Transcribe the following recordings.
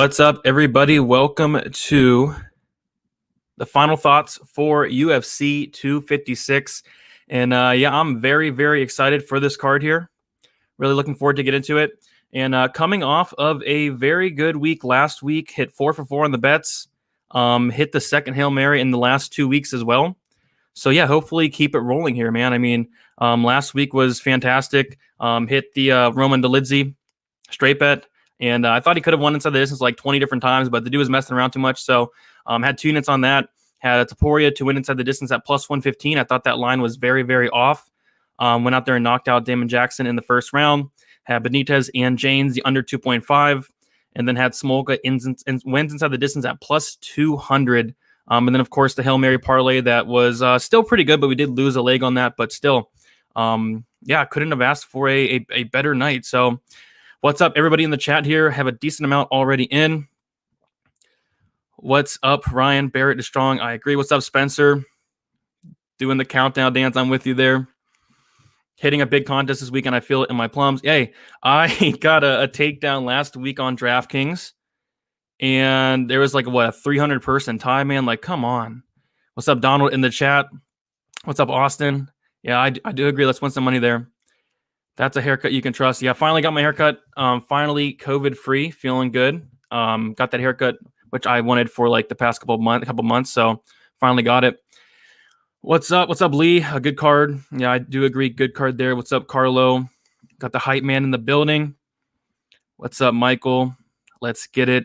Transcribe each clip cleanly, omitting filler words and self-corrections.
What's up, everybody? Welcome to the final thoughts for UFC 256. And I'm very, very excited for this card here. Really looking forward to get into it. And coming off of a very good week last week, hit 4 for 4 on the bets, hit the second Hail Mary in the last 2 weeks as well. So, yeah, hopefully keep it rolling here, man. I mean, last week was fantastic. Hit the Roman Dolidze straight bet. And I thought he could have won inside the distance like 20 different times, but the dude was messing around too much. So had 2 units on that. Had Topuria to win inside the distance at plus 115. I thought that line was very, very off. Went out there and knocked out Damon Jackson in the first round. Had Benitez and Janes, the under 2.5. And then had Smolka wins inside the distance at plus 200. And then, of course, the Hail Mary parlay that was still pretty good, but we did lose a leg on that. But still, couldn't have asked for a better night. So, what's up, everybody in the chat here? Have a decent amount already in. What's up, Ryan? Barrett is strong. I agree. What's up, Spencer? Doing the countdown dance. I'm with you there. Hitting a big contest this weekend. I feel it in my plums. Hey, I got a takedown last week on Draftkings, and there was like, a 300-person tie, man? Like, come on. What's up, Donald, in the chat? What's up, Austin? Yeah, I do agree. Let's win some money there. That's a haircut you can trust. Yeah, finally got my haircut. Finally COVID-free, feeling good. Got that haircut, which I wanted for like the past couple months. So finally got it. What's up? What's up, Lee? A good card. Yeah, I do agree. Good card there. What's up, Carlo? Got the hype man in the building. What's up, Michael? Let's get it.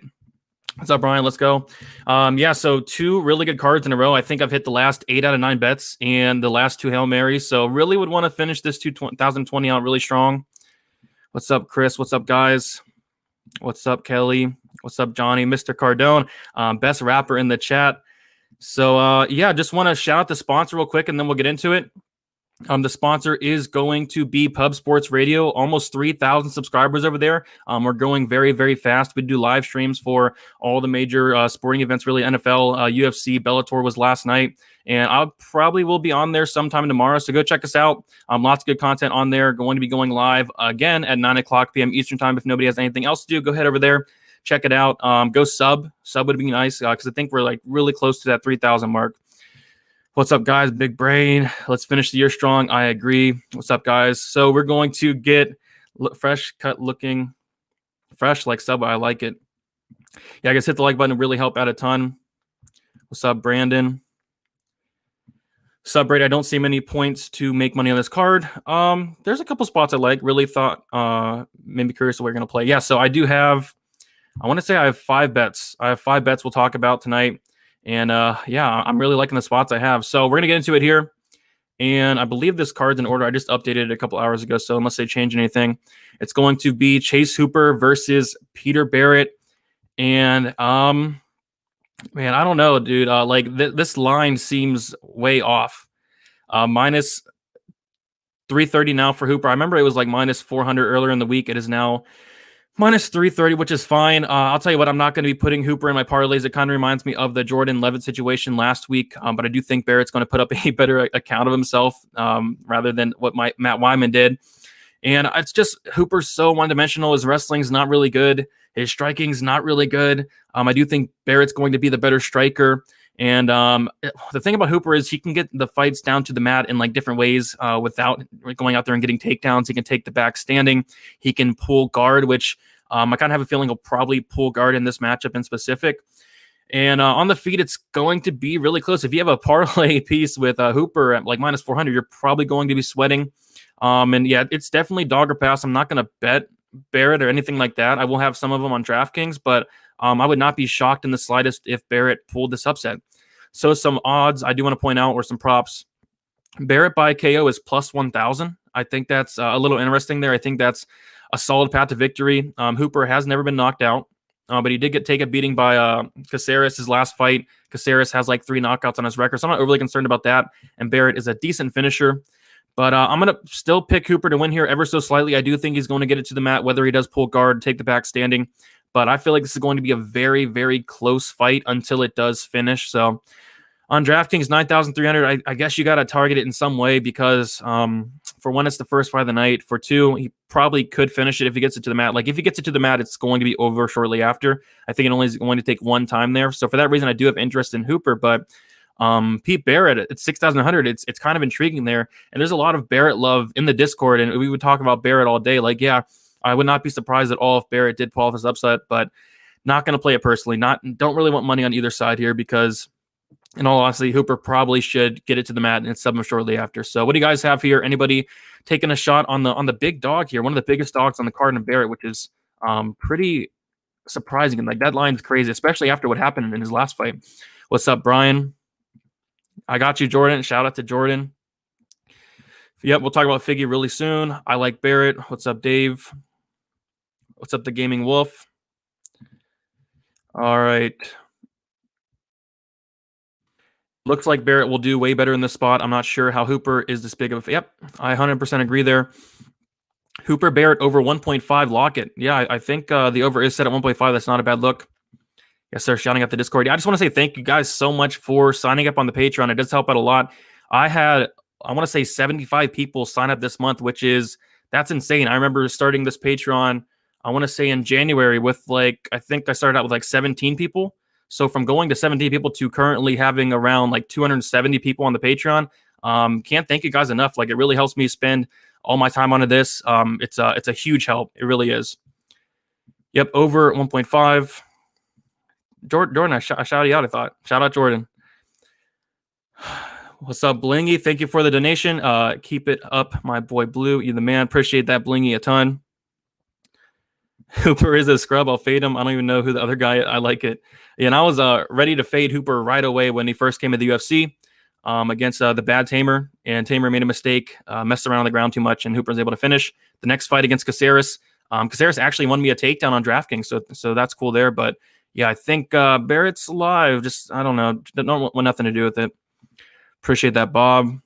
What's up, Brian? Let's go. So 2 really good cards in a row. I think I've hit the last 8 out of 9 bets and the last 2 Hail Marys. So really would want to finish this 2020 out really strong. What's up, Chris? What's up, guys? What's up, Kelly? What's up, Johnny? Mr. Cardone, best rapper in the chat. So, just want to shout out the sponsor real quick, and then we'll get into it. The sponsor is going to be Pub Sports Radio, almost 3,000 subscribers over there. We're growing very, very fast. We do live streams for all the major sporting events, really. NFL, UFC, Bellator was last night. And I probably will be on there sometime tomorrow. So go check us out. Lots of good content on there. Going to be going live again at 9 o'clock p.m. Eastern time. If nobody has anything else to do, go head over there. Check it out. Go sub. Sub would be nice because I think we're like really close to that 3,000 mark. What's up, guys? Big brain. Let's finish the year strong. I agree. What's up, guys? So we're going to get fresh cut looking fresh like sub. I like it. Yeah, I guess hit the like button would really help out a ton. What's up, Brandon? Sub rate. I don't see many points to make money on this card. There's a couple spots I like. Really thought maybe curious what we're gonna play. Yeah, so I do have. I want to say I have 5 bets. I have 5 bets we'll talk about tonight. And, I'm really liking the spots I have. So we're going to get into it here. And I believe this card's in order. I just updated it a couple hours ago. So unless they change anything, it's going to be Chase Hooper versus Peter Barrett. And, man, I don't know, dude. This line seems way off. Minus 330 now for Hooper. I remember it was like minus 400 earlier in the week. It is now minus 330, which is fine. I'll tell you what, I'm not going to be putting Hooper in my parlays. It kind of reminds me of the Jordan Levitt situation last week, but I do think Barrett's going to put up a better account of himself rather than what Matt Wyman did. And it's just Hooper's so one-dimensional. His wrestling's not really good. His striking's not really good. I do think Barrett's going to be the better striker. And the thing about Hooper is he can get the fights down to the mat in like different ways without going out there and getting takedowns. He can take the back standing. He can pull guard, which I kind of have a feeling he'll probably pull guard in this matchup in specific. And on the feet, it's going to be really close. If you have a parlay piece with Hooper at like minus 400, you're probably going to be sweating. It's definitely dog or pass. I'm not going to bet Barrett or anything like that. I will have some of them on Draftkings, but I would not be shocked in the slightest if Barrett pulled this upset. So some odds I do want to point out, or some props. Barrett by KO is plus 1,000. I think that's a little interesting there. I think that's a solid path to victory. Hooper has never been knocked out, but he did take a beating by Caceres his last fight. Caceres has like 3 knockouts on his record, so I'm not overly concerned about that. And Barrett is a decent finisher. But I'm going to still pick Hooper to win here ever so slightly. I do think he's going to get it to the mat, whether he does pull guard, take the back standing. But I feel like this is going to be a very, very close fight until it does finish. So on DraftKings, 9,300, I guess you got to target it in some way because for For one, it's the first fight of the night. For two, he probably could finish it if he gets it to the mat. Like if he gets it to the mat, it's going to be over shortly after. I think it only is going to take one time there. So for that reason, I do have interest in Hooper, but Pete Barrett at 6,100, it's kind of intriguing there. And there's a lot of Barrett love in the Discord, and we would talk about Barrett all day. Like, yeah, I would not be surprised at all if Barrett did pull off his upset, but not going to play it personally. Don't really want money on either side here because, in all honesty, Hooper probably should get it to the mat and sub him shortly after. So what do you guys have here? Anybody taking a shot on the big dog here? One of the biggest dogs on the card in Barrett, which is pretty surprising. And like that line's crazy, especially after what happened in his last fight. What's up, Brian? I got you, Jordan. Shout out to Jordan. Yep, we'll talk about Figgy really soon. I like Barrett. What's up, Dave? What's up, the Gaming Wolf? All right. Looks like Barrett will do way better in this spot. I'm not sure how Hooper is this big of a... Yep, I 100% agree there. Hooper, Barrett over 1.5, lock it. Yeah, I think the over is set at 1.5. That's not a bad look. Yes, sir, shouting out the Discord. Yeah, I just want to say thank you guys so much for signing up on the Patreon. It does help out a lot. I want to say 75 people sign up this month, that's insane. I remember starting this Patreon, I want to say in January with I think I started out with 17 people. So from going to 17 people to currently having around 270 people on the Patreon, can't thank you guys enough. It really helps me spend all my time onto this. It's a huge help. It really is. Yep, over 1.5. Jordan, I shouted you out, I thought. Shout out, Jordan. What's up, Blingy? Thank you for the donation. Keep it up, my boy Blue. You're the man. Appreciate that, Blingy, a ton. Hooper is a scrub. I'll fade him. I don't even know who the other guy. I like it. Yeah, and I was ready to fade Hooper right away when he first came to the UFC against the bad Tamer. And Tamer made a mistake, messed around on the ground too much, and Hooper was able to finish. The next fight against Caceres. Caceres actually won me a takedown on DraftKings, so that's cool there. But yeah, I think Barrett's alive. Just, I don't know. Don't want nothing to do with it. Appreciate that, Bob.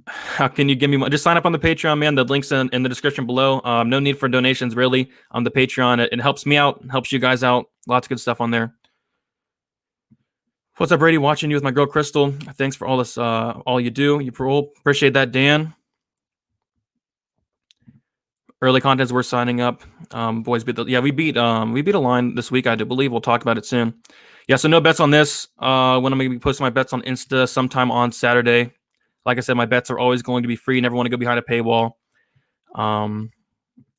How can you give me money? Just sign up on the Patreon, man. The link's in the description below. No need for donations, really, on the Patreon. It helps me out, helps you guys out. Lots of good stuff on there. What's up, Brady? Watching you with my girl, Crystal. Thanks for all this, all you do. You appreciate that, Dan. Early content's worth signing up. Boys beat we beat a line this week, I do believe. We'll talk about it soon. Yeah, so no bets on this. When I'm going to be posting my bets on Insta sometime on Saturday. Like I said, my bets are always going to be free. Never want to go behind a paywall. I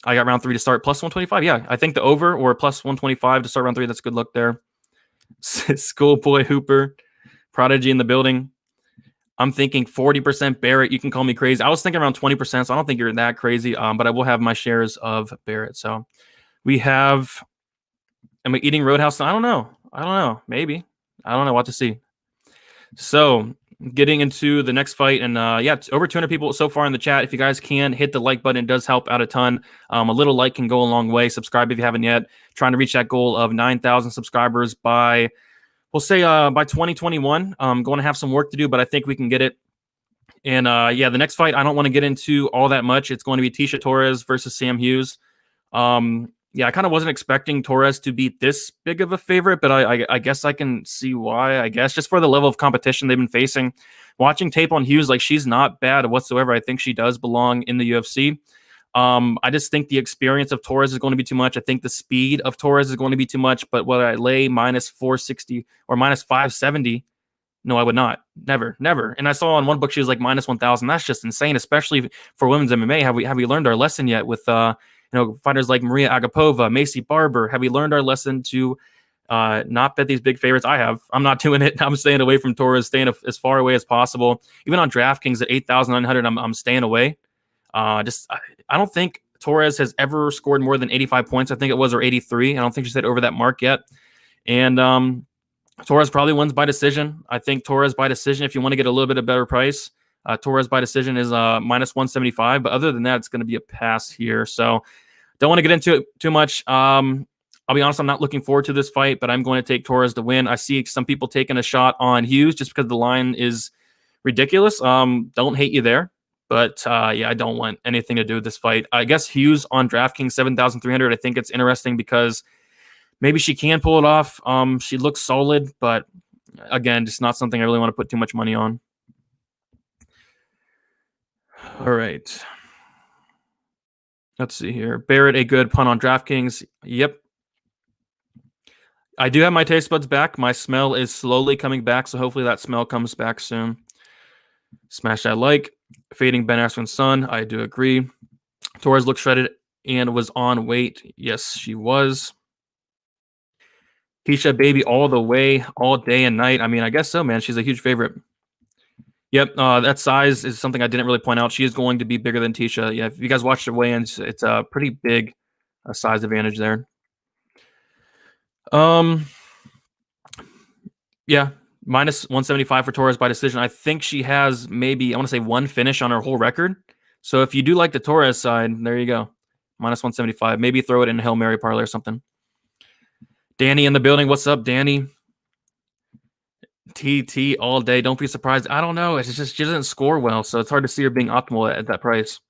got round 3 to start, plus 125. Yeah, I think the over or plus 125 to start round 3. That's a good look there. Schoolboy Hooper, Prodigy in the building. I'm thinking 40% Barrett. You can call me crazy. I was thinking around 20%, so I don't think you're that crazy. But I will have my shares of Barrett. So we have... Am I eating Roadhouse? I don't know. Maybe. I don't know. What to see. So... Getting into the next fight, and it's over 200 people so far in the chat. If you guys can hit the like button, it does help out a ton. A little like can go a long way. Subscribe if you haven't yet. Trying to reach that goal of 9,000 subscribers by, we'll say by 2021. Going to have some work to do, but I think we can get it. And the next fight, I don't want to get into all that much. It's going to be Tisha Torres versus Sam Hughes. I kind of wasn't expecting Torres to be this big of a favorite, but I guess I can see why, I guess, just for the level of competition they've been facing. Watching tape on Hughes, she's not bad whatsoever. I think she does belong in the UFC. I just think the experience of Torres is going to be too much. I think the speed of Torres is going to be too much, but whether I lay minus 460 or minus 570, no, I would not. Never. And I saw on one book she was minus 1,000. That's just insane, especially for women's MMA. Have we learned our lesson yet with fighters like Maria Agapova, Macy Barber? Have we learned our lesson to not bet these big favorites? I have. I'm not doing it. I'm staying away from Torres, staying as far away as possible. Even on DraftKings at 8,900, I'm staying away. I don't think Torres has ever scored more than 85 points. I think it was, or 83. I don't think she's hit over that mark yet. And Torres probably wins by decision. I think Torres by decision, if you want to get a little bit of better price, Torres by decision is minus 175. But other than that, it's going to be a pass here. So don't want to get into it too much. I'll be honest, I'm not looking forward to this fight, but I'm going to take Torres to win. I see some people taking a shot on Hughes just because the line is ridiculous. Don't hate you there. But I don't want anything to do with this fight. I guess Hughes on DraftKings 7,300. I think it's interesting because maybe she can pull it off. She looks solid, but again, just not something I really want to put too much money on. All right. Let's see here. Barrett, a good punt on Draftkings. Yep. I do have my taste buds back. My smell is slowly coming back, so hopefully that smell comes back soon. Smash that like. Fading Ben Askren's son. I do agree. Torres looked shredded and was on weight. Yes, she was. Keisha baby all the way, all day and night. I mean, I guess so, man. She's a huge favorite. Yep, that size is something I didn't really point out. She is going to be bigger than Tisha. Yeah, if you guys watch the weigh-ins, it's a pretty big size advantage there. Yeah, minus 175 for Torres by decision. I think she has maybe, I want to say, one finish on her whole record. So if you do like the Torres side, there you go. Minus 175. Maybe throw it in a Hail Mary parlay or something. Danny in the building. What's up, Danny? TT all day. Don't be surprised. I don't know. It's just she doesn't score well, so it's hard to see her being optimal at that price.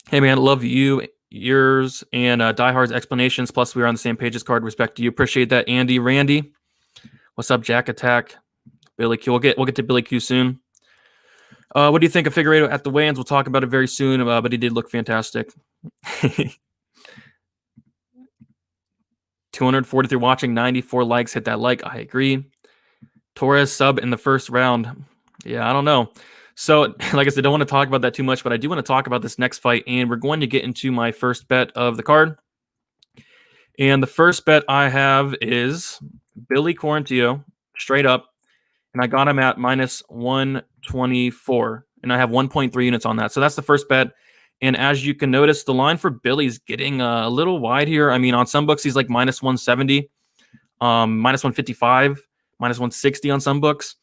Hey, man, love you, yours, and Die Hard's explanations. Plus, we are on the same page as card. Respect to you. Appreciate that, Andy. Randy. What's up, Jack Attack? Billy Q. We'll get to Billy Q soon. What do you think of Figueiredo at the weigh-ins? We'll talk about it very soon, but he did look fantastic. 243 watching, 94 likes. Hit that like. I agree. Torres sub in the first round. Yeah, I don't know. So, like I said, don't want to talk about that too much, but I do want to talk about this next fight, and we're going to get into my first bet of the card. And the first bet I have is Billy Quarantillo, straight up, and I got him at minus 124, and I have 1.3 units on that. So that's the first bet. And as you can notice, the line for Billy's getting a little wide here. I mean, on some books, he's like minus 170, minus 155, minus 160 on some books.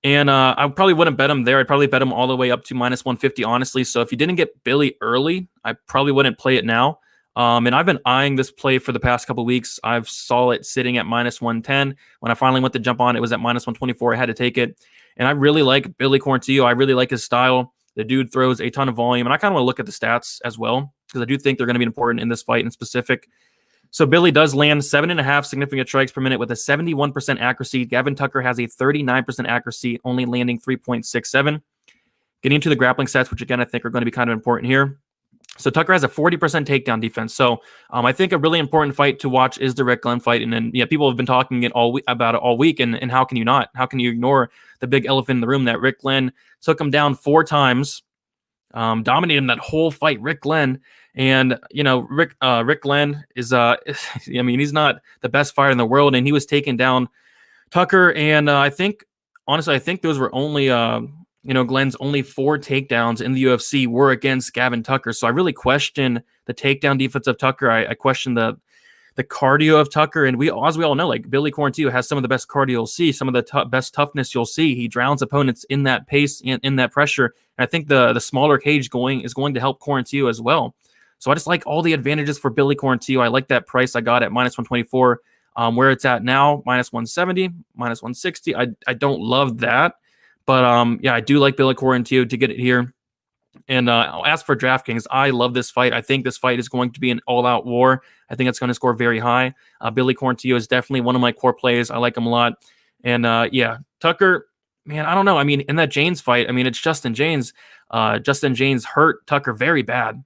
And I probably wouldn't bet him there. I'd probably bet him all the way up to minus 150, honestly. So if you didn't get Billy early, I probably wouldn't play it now. And I've been eyeing this play for the past couple of weeks. I've saw it sitting at minus 110. When I finally went to jump on, it was at minus 124. I had to take it. And I really like Billy Quarantillo. I really like his style. The dude throws a ton of volume. And I kind of want to look at the stats as well, because I do think they're going to be important in this fight in specific. So Billy does land 7.5 significant strikes per minute with a 71% accuracy. Gavin Tucker has a 39% accuracy, only landing 3.67. Getting into the grappling stats, which again I think are going to be kind of important here. So Tucker has a 40% takedown defense. So I think a really important fight to watch is the Rick Glenn fight. And then people have been talking about it all week. And how can you not? How can you ignore the big elephant in the room that Rick Glenn took him down 4 times, dominated him that whole fight, Rick Glenn. And, Rick Glenn is, he's not the best fighter in the world. And he was taking down Tucker. And I think those were only, Glenn's only 4 takedowns in the UFC were against Gavin Tucker. So I really question the takedown defense of Tucker. I question the cardio of Tucker. And as we all know, like Billy Quarantillo has some of the best cardio you'll see, some of the best toughness you'll see. He drowns opponents in that pace, in that pressure. And I think the smaller cage is going to help Quarantillo as well. So I just like all the advantages for Billy Quarantillo. I like that price I got at minus 124. Where it's at now, minus 170, minus 160. I don't love that. But I do like Billy Quarantillo to get it here. And as for DraftKings, I love this fight. I think this fight is going to be an all-out war. I think it's going to score very high. Billy Quarantillo is definitely one of my core plays. I like him a lot. And Tucker, man, I don't know. I mean, in that James fight, I mean, it's Justin James. Justin James hurt Tucker very bad,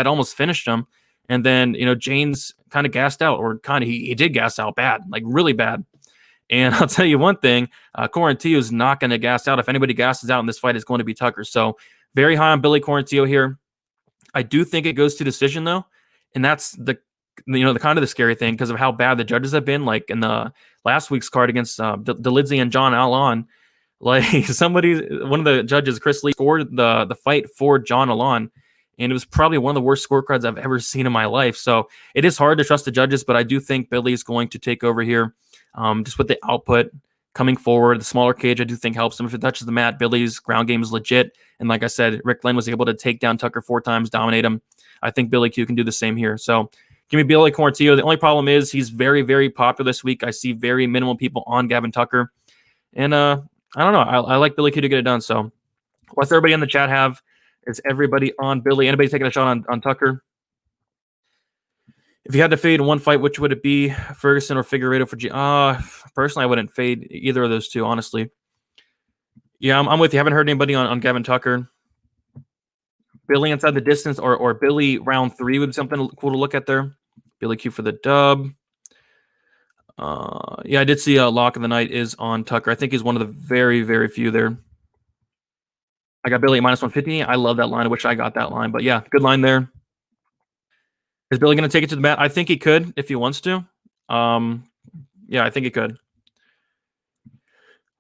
almost finished him. And then, James kind of gassed out, or he did gas out bad, like really bad. And I'll tell you one thing, Quarantillo is not going to gas out. If anybody gasses out in this fight, it's going to be Tucker. So very high on Billy Quarantillo here. I do think it goes to decision though. And that's the kind of the scary thing because of how bad the judges have been. Like in the last week's card against Delidze and John Alon, like one of the judges, Chris Lee, scored the fight for John Alon. And it was probably one of the worst scorecards I've ever seen in my life. So it is hard to trust the judges, but I do think Billy is going to take over here. Just with the output coming forward, the smaller cage, I do think helps him. If it touches the mat, Billy's ground game is legit. And like I said, Rick Glenn was able to take down Tucker 4 times, dominate him. I think Billy Q can do the same here. So give me Billy Quarantillo. The only problem is he's very, very popular this week. I see very minimal people on Gavin Tucker. And I don't know. I like Billy Q to get it done. So what's everybody in the chat have? Is everybody on Billy? Anybody taking a shot on Tucker? If you had to fade in one fight, which would it be? Ferguson or Figueiredo for G? Personally, I wouldn't fade either of those two, honestly. Yeah, I'm with you. Haven't heard anybody on Gavin Tucker. Billy inside the distance or Billy round 3 would be something cool to look at there. Billy Q for the dub. Yeah, I did see a lock of the night is on Tucker. I think he's one of the very, very few there. I got Billy at -150. I love that line. I wish I got that line. But yeah, good line there. Is Billy going to take it to the mat? I think he could if he wants to. Yeah, I think he could.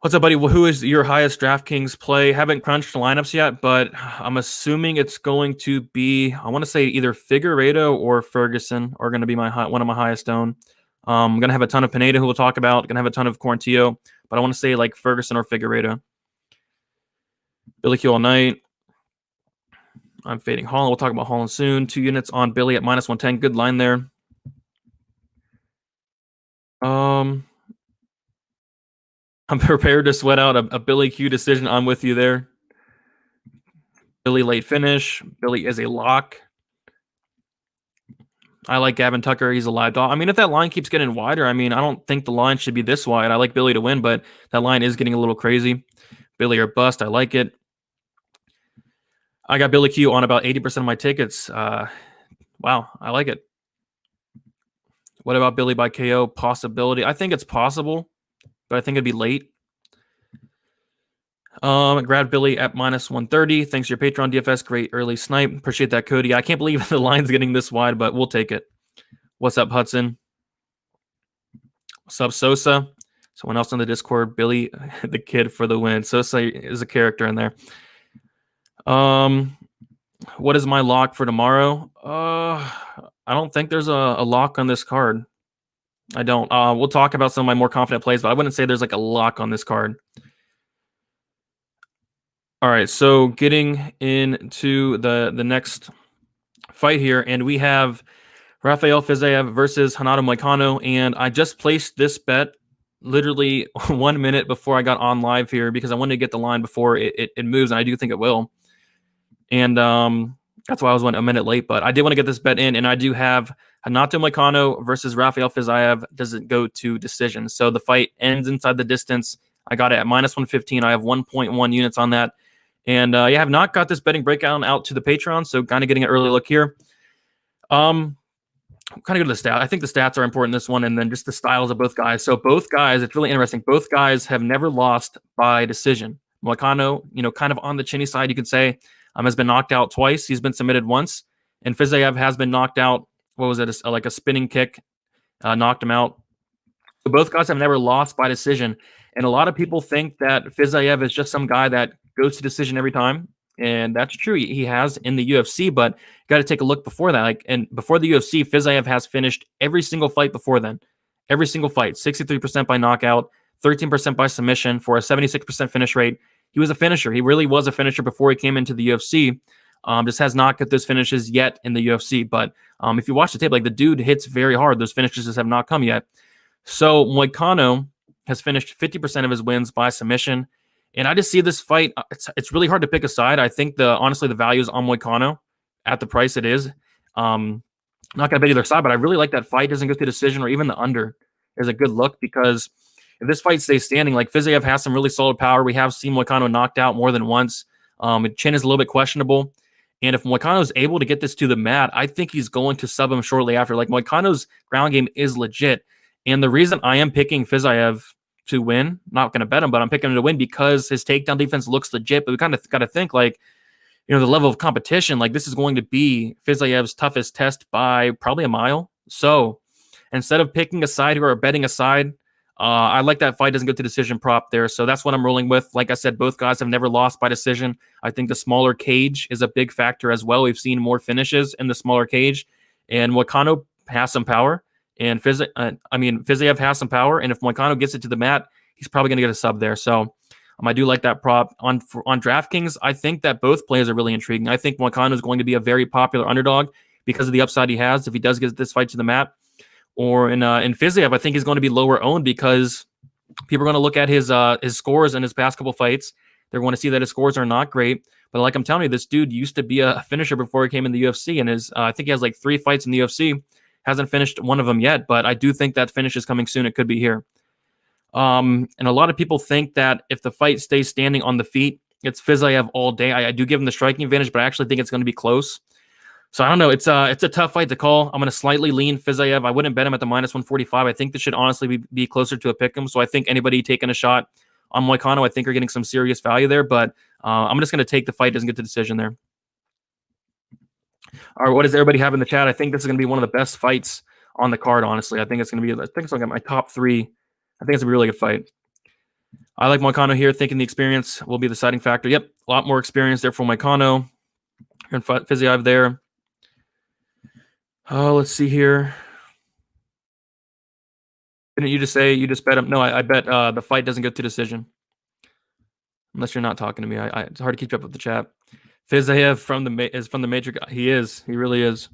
What's up, buddy? Well, who is your highest DraftKings play? Haven't crunched the lineups yet, but I'm assuming it's going to be, I want to say either Figueiredo or Ferguson are going to be one of my highest own. I'm going to have a ton of Pineda who we'll talk about. Going to have a ton of Quarantillo, but I want to say like Ferguson or Figueiredo. Billy Q all night. I'm fading Holland. We'll talk about Holland soon. 2 units on Billy at -110. Good line there. I'm prepared to sweat out a Billy Q decision. I'm with you there. Billy late finish. Billy is a lock. I like Gavin Tucker. He's a live dog. I mean, if that line keeps getting wider, I mean, I don't think the line should be this wide. I like Billy to win, but that line is getting a little crazy. Billy or bust. I like it. I got Billy Q on about 80% of my tickets. Wow, I like it. What about Billy by KO? Possibility. I think it's possible, but I think it'd be late. Grabbed Billy at -130. Thanks to your Patreon DFS. Great early snipe. Appreciate that, Cody. I can't believe the line's getting this wide, but we'll take it. What's up, Hudson? What's up, Souza? Someone else on the Discord. Billy, the kid for the win. Souza is a character in there. What is my lock for tomorrow? I don't think there's a lock on this card. I don't. We'll talk about some of my more confident plays, but I wouldn't say there's like a lock on this card. All right, so getting into the next fight here, and we have Rafael Fiziev versus Renato Moicano, and I just placed this bet literally 1 minute before I got on live here because I wanted to get the line before it moves, and I do think it will. And that's why I was a minute late, but I did want to get this bet in, and I do have Renato Moicano versus Rafael Fiziev. Doesn't go to decision, so the fight ends inside the distance. I got it at -115. I have 1.1 units on that. And yeah, I have not got this betting breakdown out to the Patreon, so kind of getting an early look here. Kind of go to the stat. I think the stats are important in this one, and then just the styles of both guys. So both guys, it's really interesting. Both guys have never lost by decision. Moicano, kind of on the chinny side, you could say, has been knocked out twice. He's been submitted once, and Fiziev has been knocked out. What was it? Like a spinning kick knocked him out. So both guys have never lost by decision, and a lot of people think that Fiziev is just some guy that goes to decision every time, and that's true. He has in the UFC, but you got to take a look before that. And before the UFC, Fiziev has finished every single fight before then. Every single fight, 63% by knockout, 13% by submission for a 76% finish rate. He was a finisher. He really was a finisher before he came into the UFC. Just has not got those finishes yet in the UFC. But if you watch the tape, like the dude hits very hard. Those finishes just have not come yet. So Moicano has finished 50% of his wins by submission. And I just see this fight. It's really hard to pick a side. I think honestly the value is on Moicano at the price it is. Not going to bet either side, but I really like that fight doesn't go to decision or even the under is a good look because if this fight stays standing, like Fiziev has some really solid power. We have seen Moicano knocked out more than once. Chin is a little bit questionable. And if Moicano is able to get this to the mat, I think he's going to sub him shortly after. Like Moicano's ground game is legit. And the reason I am picking Fiziev to win, not going to bet him, but I'm picking him to win because his takedown defense looks legit. But we kind of got to think like, the level of competition, like this is going to be Fiziev's toughest test by probably a mile. So instead of picking a side or betting a side, I like that fight doesn't go to decision prop there. So that's what I'm rolling with. Like I said, both guys have never lost by decision. I think the smaller cage is a big factor as well. We've seen more finishes in the smaller cage, and Moicano has some power. And Fiziev has some power, and if Moicano gets it to the mat, he's probably going to get a sub there. So I do like that prop. On DraftKings, I think that both plays are really intriguing. I think Moicano is going to be a very popular underdog because of the upside he has if he does get this fight to the mat. Or in Fiziev, I think he's going to be lower owned because people are going to look at his scores in his past couple fights. They're going to see that his scores are not great. But like I'm telling you, this dude used to be a finisher before he came in the UFC, and I think he has like 3 fights in the UFC. Hasn't finished one of them yet, but I do think that finish is coming soon. It could be here. And a lot of people think that if the fight stays standing on the feet, it's Fiziev all day. I do give him the striking advantage, but I actually think it's going to be close. So I don't know. It's a tough fight to call. I'm going to slightly lean Fiziev. I wouldn't bet him at the minus 145. I think this should honestly be closer to a pick'em. So I think anybody taking a shot on Moicano, I think are getting some serious value there. But I'm just going to take the fight. Doesn't get the decision there. All right, what does everybody have in the chat? I think this is going to be one of the best fights on the card. Honestly, I think it's going to be. I think it's going to get my top 3. I think it's a really good fight. I like Moicano here, thinking the experience will be the deciding factor. Yep, a lot more experience there for Moicano. And Fiziev there. Let's see here. Didn't you just say you just bet him? No, I bet the fight doesn't go to decision. Unless you're not talking to me. It's hard to keep up with the chat. Fiziev is from the major guy. He is. He really is.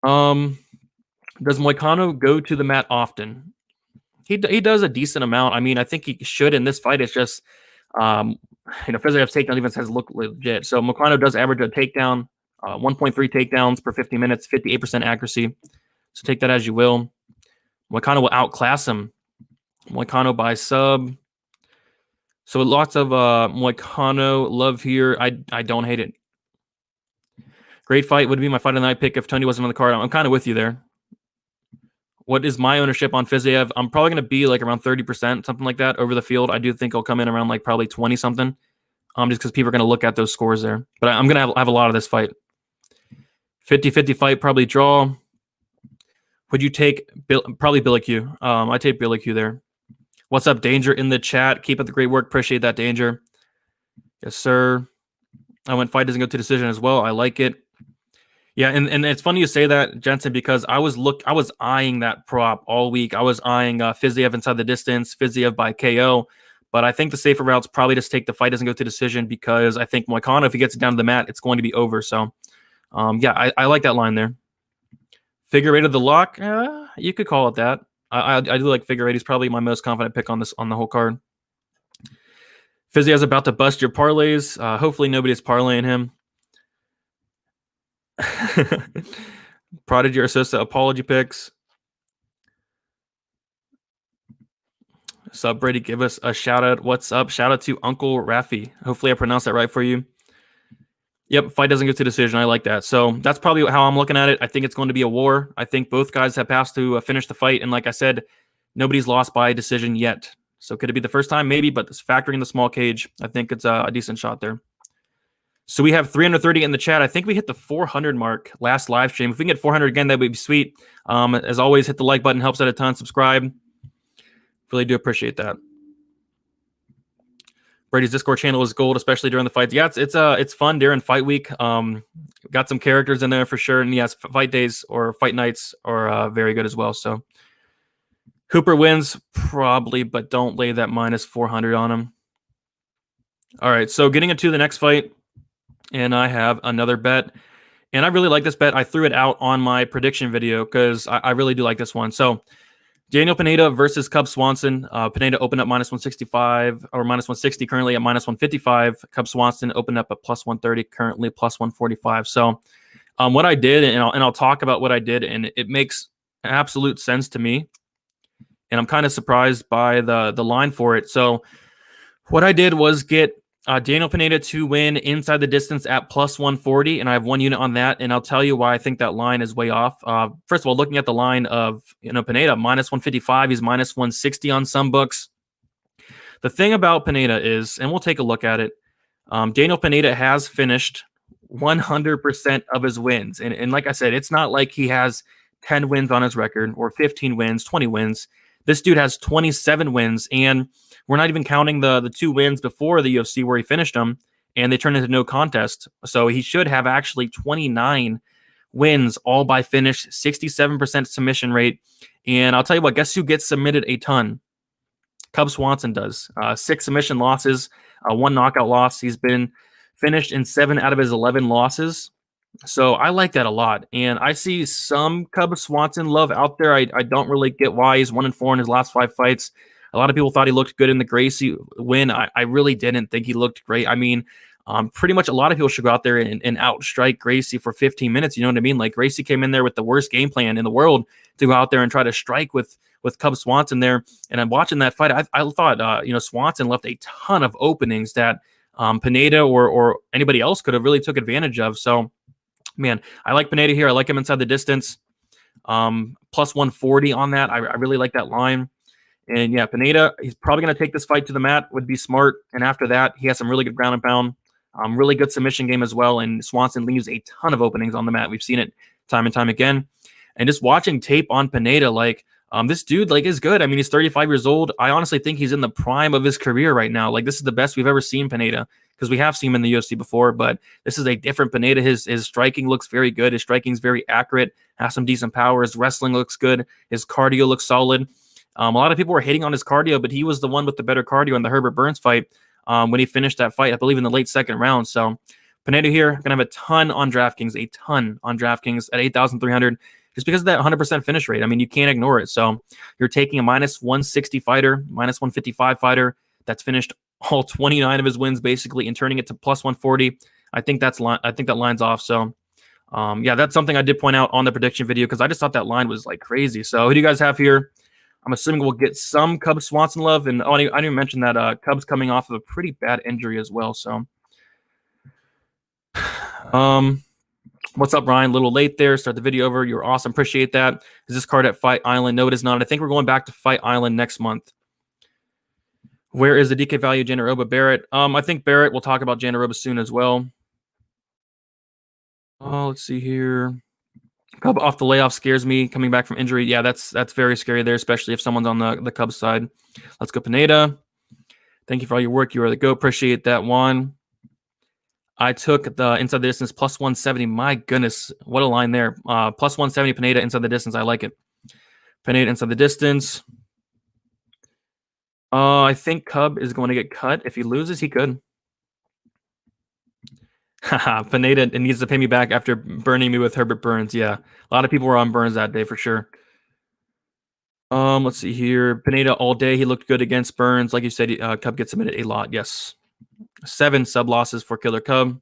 Does Moicano go to the mat often? He does a decent amount. I mean, I think he should in this fight. It's just, Fiziev's takedown defense has looked legit. So Moicano does average a takedown, 1.3 takedowns per 50 minutes, 58% accuracy. So take that as you will. Moicano will outclass him. Moicano by sub. So lots of Moicano love here. I don't hate it. Great fight. Would be my fight of the night pick if Tony wasn't on the card. I'm kind of with you there. What is my ownership on Fiziev? I'm probably going to be like around 30%, something like that, over the field. I do think he'll come in around like probably 20-something, just because people are going to look at those scores there. But I'm going to have a lot of this fight. 50-50 fight, probably draw. Would you take probably Billy Q? I take Billy Q there. What's up, Danger, in the chat? Keep up the great work. Appreciate that, Danger. Yes, sir. I went fight doesn't go to decision as well. I like it. Yeah, and it's funny you say that, Jensen, because I was eyeing that prop all week. I was eyeing Fiziev inside the distance, Fiziev by KO, but I think the safer route's probably just take the fight doesn't go to decision, because I think Moicano, if he gets it down to the mat, it's going to be over. So, yeah, I like that line there. Figure 8 of the lock, you could call it that. I do like figure 8. He's probably my most confident pick on the whole card. Fiziev's about to bust your parlays. Hopefully nobody's parlaying him. Prodigy or Sosa apology picks. Sub Brady, give us a shout out. What's up? Shout out to Uncle Rafi. Hopefully I pronounced that right for you. Yep, fight doesn't go to decision. I like that. So that's probably how I'm looking at it. I think it's going to be a war. I think both guys have passed to finish the fight. And like I said, nobody's lost by decision yet. So could it be the first time? Maybe, but factoring the small cage, I think it's a decent shot there. So we have 330 in the chat. I think we hit the 400 mark last live stream. If we can get 400 again, that would be sweet. As always, hit the like button. Helps out a ton. Subscribe. Really do appreciate that. Brady's Discord channel is gold, especially during the fights. Yeah, it's fun during fight week. Got some characters in there for sure. And yes, fight days or fight nights are very good as well. So Hooper wins probably, but don't lay that minus 400 on him. All right, so getting into the next fight. And I have another bet. And I really like this bet. I threw it out on my prediction video because I really do like this one. So Daniel Pineda versus Cub Swanson. Pineda opened up minus 165 or minus 160, currently at minus 155. Cub Swanson opened up at plus 130, currently plus 145. So what I did, and I'll talk about what I did, and it makes absolute sense to me. And I'm kind of surprised by the line for it. So what I did was get Daniel Pineda to win inside the distance at plus 140, and I have one unit on that, and I'll tell you why I think that line is way off. First of all, looking at the line of Pineda, minus 155, he's minus 160 on some books. The thing about Pineda is, and we'll take a look at it, Daniel Pineda has finished 100% of his wins, and like I said, it's not like he has 10 wins on his record or 15 wins, 20 wins. This dude has 27 wins, and we're not even counting the 2 wins before the UFC where he finished them, and they turned into no contest. So he should have actually 29 wins, all by finish, 67% submission rate. And I'll tell you what, guess who gets submitted a ton? Cub Swanson does. 6 submission losses, 1 knockout loss. He's been finished in 7 out of his 11 losses. So I like that a lot. And I see some Cub Swanson love out there. I don't really get why. He's 1-4 in his last 5 fights. A lot of people thought he looked good in the Gracie win. I really didn't think he looked great. I mean, Pretty much a lot of people should go out there and outstrike Gracie for 15 minutes. You know what I mean? Like Gracie came in there with the worst game plan in the world to go out there and try to strike with Cub Swanson there. And I'm watching that fight. I thought, Swanson left a ton of openings that Pineda or anybody else could have really took advantage of. So, man, I like Pineda here. I like him inside the distance. Plus 140 on that. I really like that line. And yeah, Pineda, he's probably going to take this fight to the mat, would be smart. And after that, he has some really good ground and pound, really good submission game as well. And Swanson leaves a ton of openings on the mat. We've seen it time and time again. And just watching tape on Pineda, this dude, is good. I mean, he's 35 years old. I honestly think he's in the prime of his career right now. This is the best we've ever seen Pineda, because we have seen him in the UFC before, but this is a different Pineda. His striking looks very good. His striking is very accurate, has some decent power. His wrestling looks good. His cardio looks solid. A lot of people were hating on his cardio, but he was the one with the better cardio in the Herbert Burns fight when he finished that fight, I believe, in the late second round. So Pineda here, going to have a ton on DraftKings, at 8,300, just because of that 100% finish rate. I mean, you can't ignore it. So you're taking a minus 160 fighter, minus 155 fighter that's finished all 29 of his wins basically and turning it to plus 140. I think that lines off. So that's something I did point out on the prediction video, because I just thought that line was crazy. So who do you guys have here? I'm assuming we'll get some Cubs Swanson love. And I didn't even mention that Cubs coming off of a pretty bad injury as well. So what's up, Ryan? A little late there. Start the video over. You're awesome. Appreciate that. Is this card at Fight Island? No, it is not. I think we're going back to Fight Island next month. Where is the DK value Jandiroba Barrett? I think Barrett, we'll talk about Jandiroba soon as well. Let's see here. Cub off the layoff scares me. Coming back from injury, yeah, that's very scary there, especially if someone's on the Cubs side. Let's go, Pineda. Thank you for all your work. You are the go. Appreciate that one. I took the inside the distance plus 170. My goodness, what a line there. Plus 170 Pineda inside the distance. I like it. Pineda inside the distance. I think Cub is going to get cut. If he loses, he could. Pineda needs to pay me back after burning me with Herbert Burns. Yeah, a lot of people were on Burns that day for sure. Let's see here. Pineda all day. He looked good against Burns. Like you said, Cub gets submitted a lot. Yes. 7 sub losses for Killer Cub.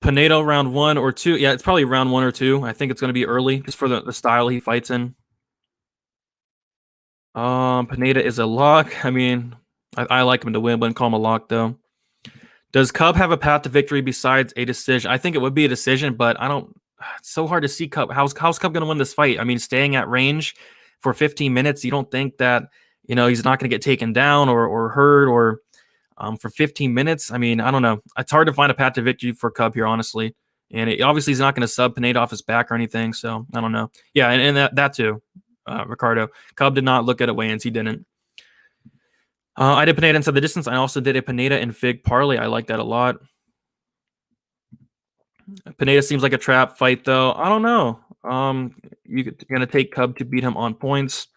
Pineda round 1 or 2. Yeah, it's probably round 1 or 2. I think it's going to be early just for the style he fights in. Pineda is a lock. I mean, I like him to win. Wouldn't call him a lock, though. Does Cub have a path to victory besides a decision? I think it would be a decision, but I don't. It's so hard to see Cub. How's Cub going to win this fight? I mean, staying at range for 15 minutes, you don't think that he's not going to get taken down or hurt or for 15 minutes? I mean, I don't know. It's hard to find a path to victory for Cub here, honestly. And obviously, he's not going to sub Pineda off his back or anything. So I don't know. Yeah, and that too, Ricardo. Cub did not look at it weigh-ins. He didn't. I did Pineda inside the distance. I also did a Pineda and Fig parlay. I like that a lot. Pineda seems like a trap fight, though. I don't know. You're going to take Cub to beat him on points.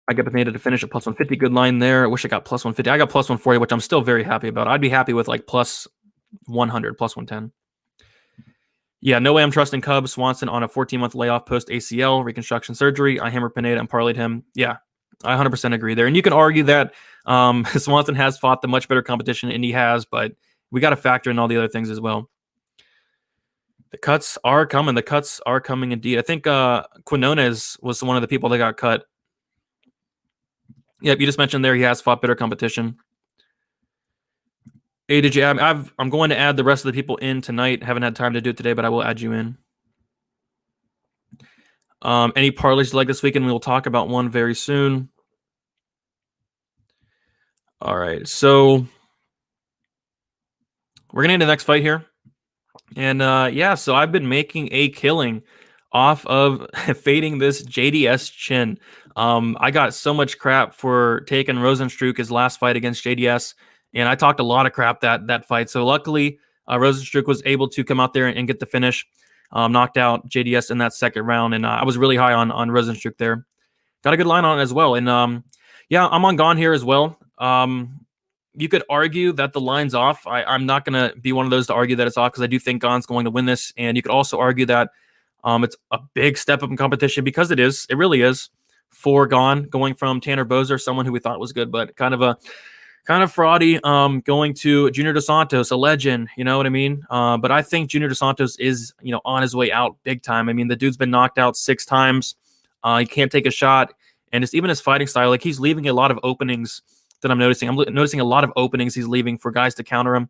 I got Pineda to finish at plus 150. Good line there. I wish I got plus 150. I got plus 140, which I'm still very happy about. I'd be happy with plus 100, plus 110. Yeah, no way I'm trusting Cub Swanson on a 14-month layoff post ACL reconstruction surgery. I hammered Pineda and parlayed him. Yeah, I 100% agree there. And you can argue that Swanson has fought the much better competition, and he has, but we got to factor in all the other things as well. The cuts are coming. The cuts are coming indeed. I think Quinones was one of the people that got cut. Yep, you just mentioned there he has fought better competition. Hey, did you add? I'm going to add the rest of the people in tonight. Haven't had time to do it today, but I will add you in. Any parlays you like this weekend? We will talk about one very soon. All right, so we're going to end the next fight here. And so I've been making a killing off of fading this JDS chin. I got so much crap for taking Rosenstruck his last fight against JDS, and I talked a lot of crap that fight. So luckily, Rosenstruck was able to come out there and get the finish, knocked out JDS in that second round, and I was really high on Rosenstruck there. Got a good line on it as well, and I'm on Gane here as well. You could argue that the line's off. I'm not going to be one of those to argue that it's off because I do think Gane's going to win this, and you could also argue that it's a big step up in competition because it is. It really is for Gane, going from Tanner Boser, someone who we thought was good, but kind of a kind of fraudy, going to Junior Dos Santos, a legend, you know what I mean? But I think Junior Dos Santos is, on his way out big time. I mean, the dude's been knocked out 6 times. He can't take a shot. And it's even his fighting style, like he's leaving a lot of openings that I'm noticing. I'm noticing a lot of openings he's leaving for guys to counter him.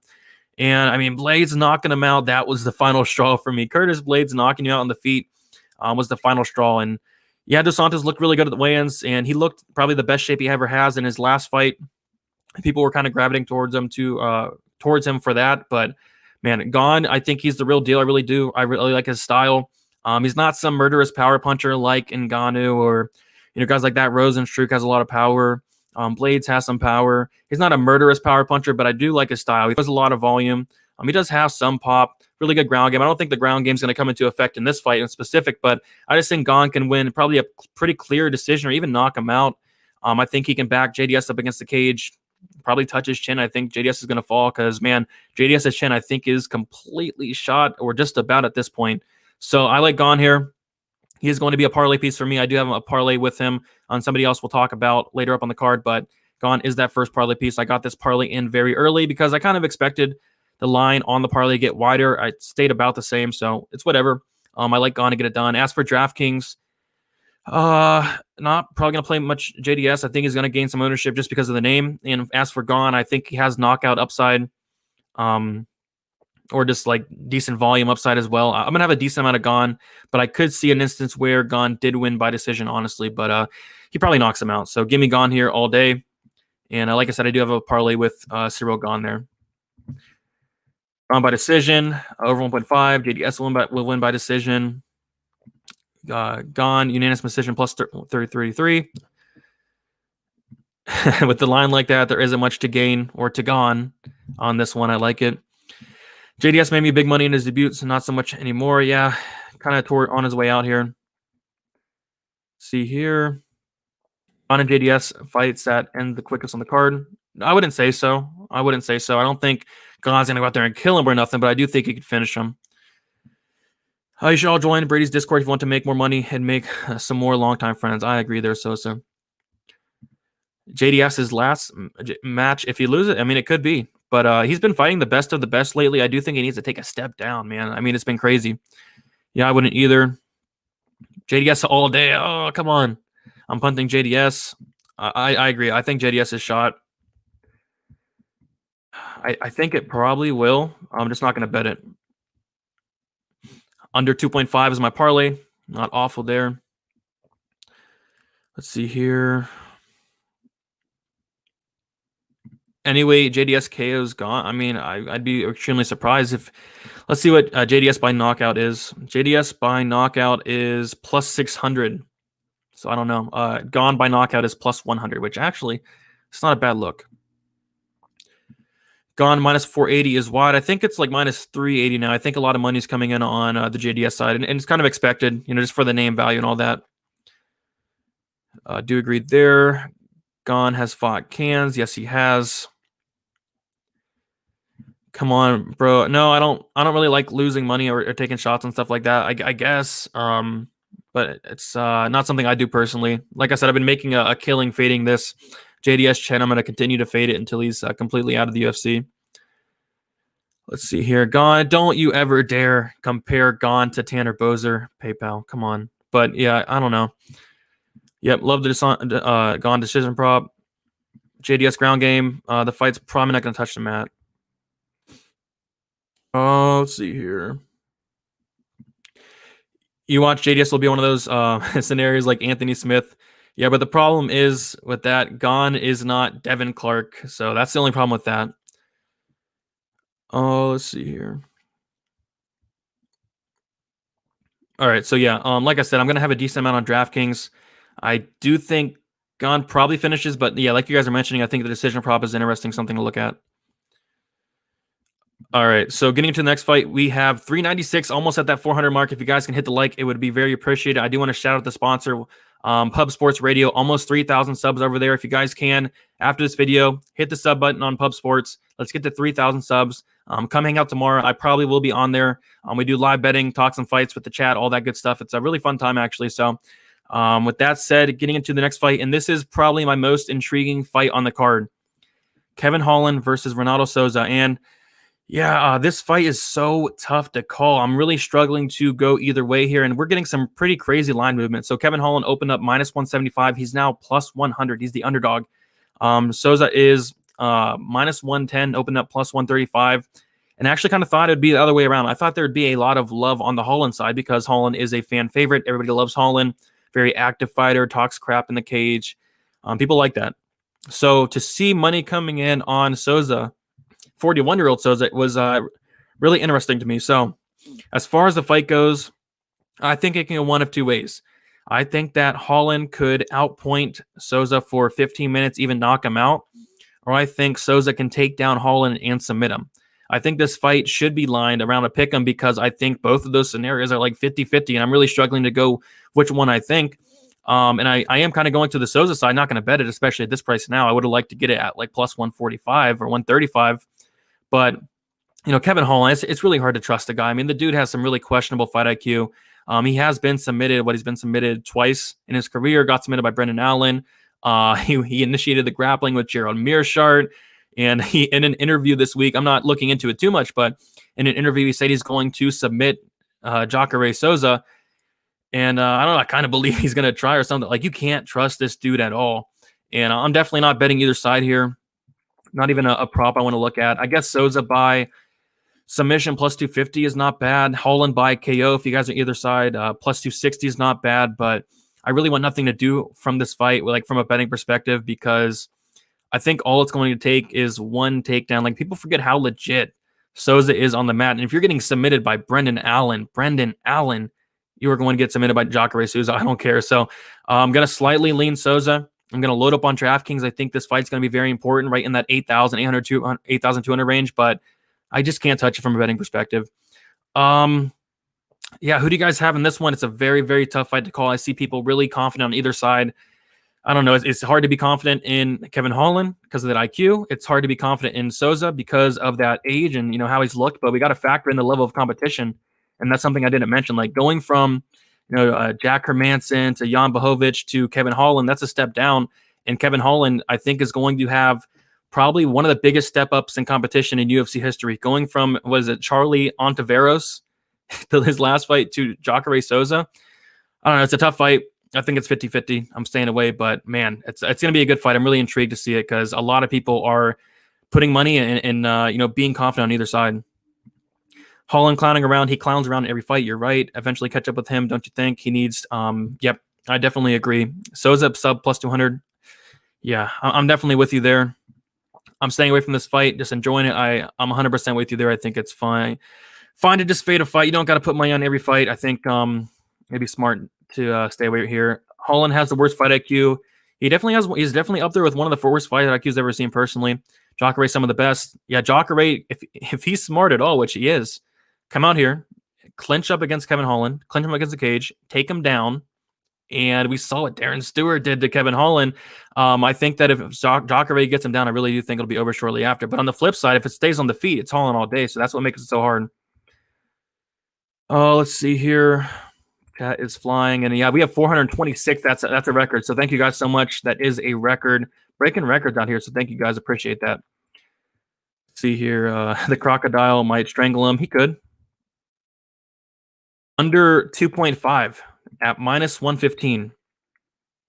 And I mean, Blades knocking him out, that was the final straw for me. Curtis Blades knocking you out on the feet was the final straw. And yeah, Dos Santos looked really good at the weigh-ins, and he looked probably the best shape he ever has in his last fight. People were kind of gravitating towards him for that. But man, Gane, I think he's the real deal. I really do. I really like his style. He's not some murderous power puncher like Ngannou or guys like that. Rosenstruck has a lot of power. Blades has some power. He's not a murderous power puncher, but I do like his style. He has a lot of volume. He does have some pop. Really good ground game. I don't think the ground game is going to come into effect in this fight in specific, but I just think Gane can win probably a pretty clear decision or even knock him out. I think he can back JDS up against the cage, probably touch his chin. I think JDS is going to fall because, man, JDS's chin I think is completely shot or just about at this point. So I like Gane here. He is going to be a parlay piece for me. I do have a parlay with him on somebody else we'll talk about later up on the card, but Gane is that first parlay piece. I got this parlay in very early because I kind of expected the line on the parlay to get wider. I stayed about the same, so it's whatever. I like Gane to get it done. As for Draftkings, not probably going to play much JDS. I think he's going to gain some ownership just because of the name. And as for Gane, I think he has knockout upside, or just like decent volume upside as well. I'm going to have a decent amount of Gane, but I could see an instance where Gane did win by decision, honestly, but he probably knocks him out. So give me Gane here all day. And like I said, I do have a parlay with Cyril Gane there. Gane by decision, over 1.5. JDS will win by decision. Gane, unanimous decision plus 33. With the line like that, there isn't much to gain or to Gane on this one. I like it. JDS made me big money in his debuts, so not so much anymore. Yeah, kind of on his way out here. See here. Gane and JDS fights that end the quickest on the card. I wouldn't say so. I don't think Gane's going to go out there and kill him or nothing, but I do think he could finish him. You should all join Brady's Discord if you want to make more money and make some more longtime friends. I agree there, Souza. JDS's last match, if he loses it, I mean, it could be. But he's been fighting the best of the best lately. I do think he needs to take a step down, man. I mean, it's been crazy. Yeah, I wouldn't either. JDS all day. Oh, come on. I'm punting JDS. I agree. I think JDS is shot. I think it probably will. I'm just not going to bet it. Under 2.5 is my parlay. Not awful there. Let's see here. Anyway, JDS KO's gone. I mean, I'd be extremely surprised if... Let's see what JDS by knockout is. JDS by knockout is plus 600. So I don't know. Gane by knockout is plus 100, which actually, it's not a bad look. Gane minus 480 is wide. I think it's like minus 380 now. I think a lot of money's coming in on the JDS side, and it's kind of expected, just for the name value and all that. Do agree there. Gane has fought cans. Yes, he has. Come on, bro. No, I don't really like losing money or taking shots and stuff like that. I guess. But it's not something I do personally. Like I said, I've been making a killing fading this JDS Chen. I'm going to continue to fade it until he's completely out of the UFC. Let's see here. Gane, don't you ever dare compare Gane to Tanner Boser. PayPal, come on. But yeah, I don't know. Yep, love the Gane decision prop. JDS ground game. The fight's probably not going to touch the mat. Oh, let's see here. You watch JDS will be one of those scenarios like Anthony Smith. Yeah, but the problem is with that, Gane is not Devin Clark. So that's the only problem with that. Oh, let's see here. All right, so yeah, like I said, I'm going to have a decent amount on DraftKings. I do think Gane probably finishes, but yeah, like you guys are mentioning, I think the decision prop is interesting, something to look at. All right, so getting into the next fight, we have 396, almost at that 400 mark. If you guys can hit the like, it would be very appreciated. I do want to shout out the sponsor, Pub Sports Radio, almost 3,000 subs over there. If you guys can, after this video, hit the sub button on Pub Sports. Let's get to 3,000 subs. Come hang out tomorrow. I probably will be on there. We do live betting, talk some fights with the chat, all that good stuff. It's a really fun time, actually. So with that said, getting into the next fight, and this is probably my most intriguing fight on the card. Kevin Holland versus Ronaldo Souza. And yeah, this fight is so tough to call. I'm really struggling to go either way here, and we're getting some pretty crazy line movement. So Kevin Holland opened up minus 175. He's now plus 100. He's the underdog. Souza is minus 110, opened up plus 135. And I actually kind of thought it'd be the other way around. I thought there'd be a lot of love on the Holland side because Holland is a fan favorite. Everybody loves Holland. Very active fighter, talks crap in the cage. People like that. So to see money coming in on Souza, 41-year-old Souza, was really interesting to me. So as far as the fight goes, I think it can go one of two ways. I think that Holland could outpoint Souza for 15 minutes, even knock him out. Or I think Souza can take down Holland and submit him. I think this fight should be lined around a pick'em because I think both of those scenarios are like 50-50, and I'm really struggling to go which one I think. And I am kind of going to the Souza side, not going to bet it, especially at this price now. I would have liked to get it at like plus 145 or 135. But, Kevin Holland, it's really hard to trust the guy. I mean, the dude has some really questionable fight IQ. He has been submitted, he's been submitted twice in his career, got submitted by Brendan Allen. He initiated the grappling with Gerald Mearshart. And he, in an interview this week, I'm not looking into it too much, but in an interview, he said he's going to submit Jacare Souza. And I don't know, I kind of believe he's going to try or something. Like, you can't trust this dude at all. And I'm definitely not betting either side here. Not even a prop I want to look at. I guess Souza by submission plus 250 is not bad. Holland by KO, if you guys are either side, plus 260 is not bad. But I really want nothing to do from this fight, like from a betting perspective, because I think all it's going to take is one takedown. Like, people forget how legit Souza is on the mat. And if you're getting submitted by Brendan Allen, you are going to get submitted by Jacare Souza. I don't care. So I'm going to slightly lean Souza. I'm going to load up on Draftkings. I think this fight's going to be very important, right in that 8,800 to 8,200 range, but I just can't touch it from a betting perspective. Yeah, who do you guys have in this one? It's a very, very tough fight to call. I see people really confident on either side. I don't know. It's hard to be confident in Kevin Holland because of that IQ. It's hard to be confident in Souza because of that age and how he's looked. But we got to factor in the level of competition, and that's something I didn't mention. Like, going from Jack Hermanson to Jan Blachowicz to Kevin Holland, that's a step down. And Kevin Holland, I think, is going to have probably one of the biggest step ups in competition in UFC history. Going from Charlie Ontiveros to his last fight to Jacare Souza. I don't know. It's a tough fight. I think it's 50-50. I'm staying away, but man, it's going to be a good fight. I'm really intrigued to see it because a lot of people are putting money in being confident on either side. Holland clowning around. He clowns around in every fight. You're right. Eventually catch up with him, don't you think? He needs, yep, I definitely agree. Souza sub plus 200. Yeah, I'm definitely with you there. I'm staying away from this fight, just enjoying it. I'm 100% with you there. I think it's fine. Fine to just fade a fight. You don't got to put money on every fight. I think it'd be smart to stay away here. Holland has the worst fight IQ. He's definitely up there with one of the worst fight IQs I've ever seen personally. Jacare, some of the best. Yeah, Jacare, if he's smart at all, which he is, come out here, clinch up against Kevin Holland, clinch him against the cage, take him down. And we saw what Darren Stewart did to Kevin Holland. I think that if Jacare gets him down, I really do think it'll be over shortly after. But on the flip side, if it stays on the feet, it's Holland all day. So that's what makes it so hard. Let's see here. Chat is flying. And yeah, we have 426. That's a record. So thank you guys so much. That is a record. Breaking records out here. So thank you guys. Appreciate that. Let's see here. The crocodile might strangle him. He could. Under 2.5 at minus 115.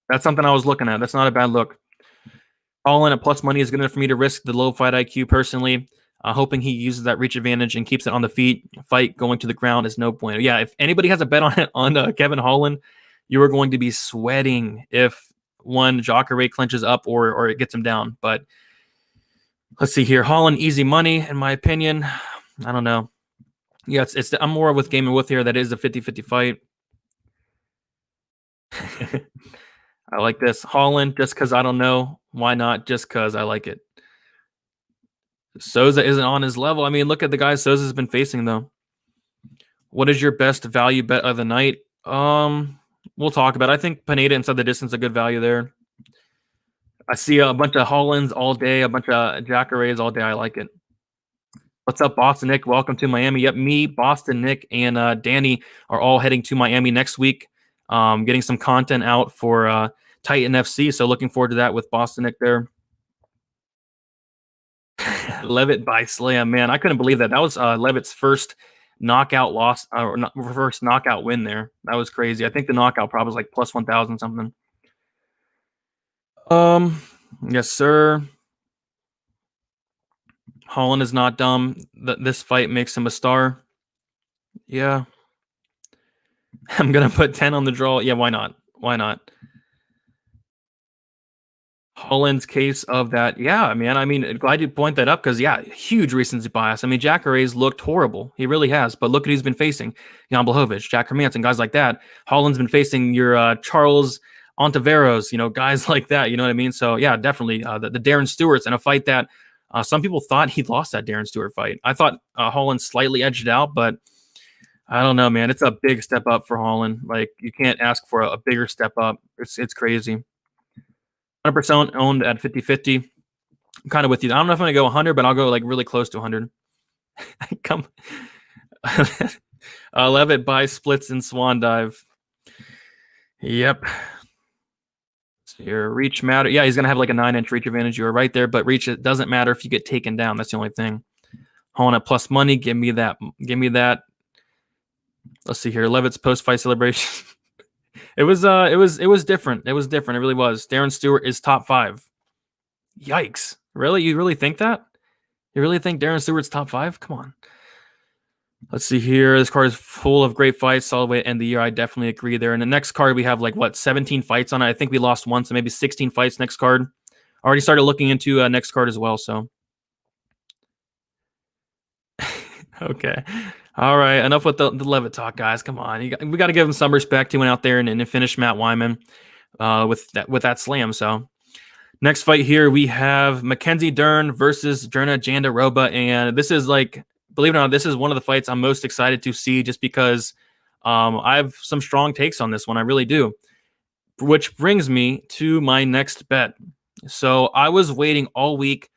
That's something I was looking at. That's not a bad look. All in at plus money is good enough for me to risk the low fight IQ personally. Hoping he uses that reach advantage and keeps it on the feet. Fight going to the ground is no point. Yeah, if anybody has a bet on it on Kevin Holland, you are going to be sweating if one Jacare clinches up or it gets him down. But let's see here. Holland, easy money, in my opinion. I don't know. Yeah, I'm more with Game and With here. That is a 50-50 fight. I like this. Holland, just because I don't know. Why not? Just because I like it. Souza isn't on his level. I mean, look at the guys Souza's been facing, though. What is your best value bet of the night? We'll talk about it. I think Pineda inside the distance is a good value there. I see a bunch of Hollands all day, a bunch of Jacares all day. I like it. What's up, Boston Nick? Welcome to Miami. Yep, me, Boston Nick, and Danny are all heading to Miami next week. Getting some content out for Titan FC. So looking forward to that with Boston Nick there. Levitt by slam, man. I couldn't believe that. That was Levitt's first knockout loss or first knockout win there. That was crazy. I think the knockout probably was like plus 1,000 something. Yes, sir. Holland is not dumb. This fight makes him a star. Yeah. I'm going to put 10 on the draw. Yeah, why not? Why not? Holland's case of that. Yeah, man. I mean, glad you point that up because, yeah, huge recency bias. I mean, Jacare's looked horrible. He really has. But look at who's been facing. Jan Blachowicz, Jack Hermanson, guys like that. Holland's been facing your Charles Ontiveros, guys like that. You know what I mean? So, yeah, definitely the Darren Stewart's in a fight that some people thought he lost that Darren Stewart fight. I thought Holland slightly edged out, but I don't know, man. It's a big step up for Holland. Like, you can't ask for a bigger step up. It's crazy. 100% owned at 50-50. I'm kind of with you. I don't know if I'm going to go 100, but I'll go like really close to 100. Come. Levitt buy splits and swan dive. Yep. So your reach matter. Yeah, he's going to have like a 9-inch reach advantage. You were right there, but reach, it doesn't matter if you get taken down. That's the only thing. Holland at plus money. Give me that. Give me that. Let's see here. Levitt's post-fight celebration. It was different. It was different. It really was. Darren Stewart is top 5. Yikes. Really? You really think that? You really think Darren Stewart's top 5? Come on. Let's see here. This card is full of great fights. Solid way to end the year. I definitely agree there. And the next card, we have 17 fights on it. I think we lost one, so maybe 16 fights next card. Already started looking into next card as well, so. Okay. All right. Enough with the Levitt talk, guys. Come on. We got to give him some respect. He went out there and finished Matt Wyman with that slam. So next fight here, we have Mackenzie Dern versus Jandiroba. And this is believe it or not, this is one of the fights I'm most excited to see just because I have some strong takes on this one. I really do. Which brings me to my next bet. So I was waiting all week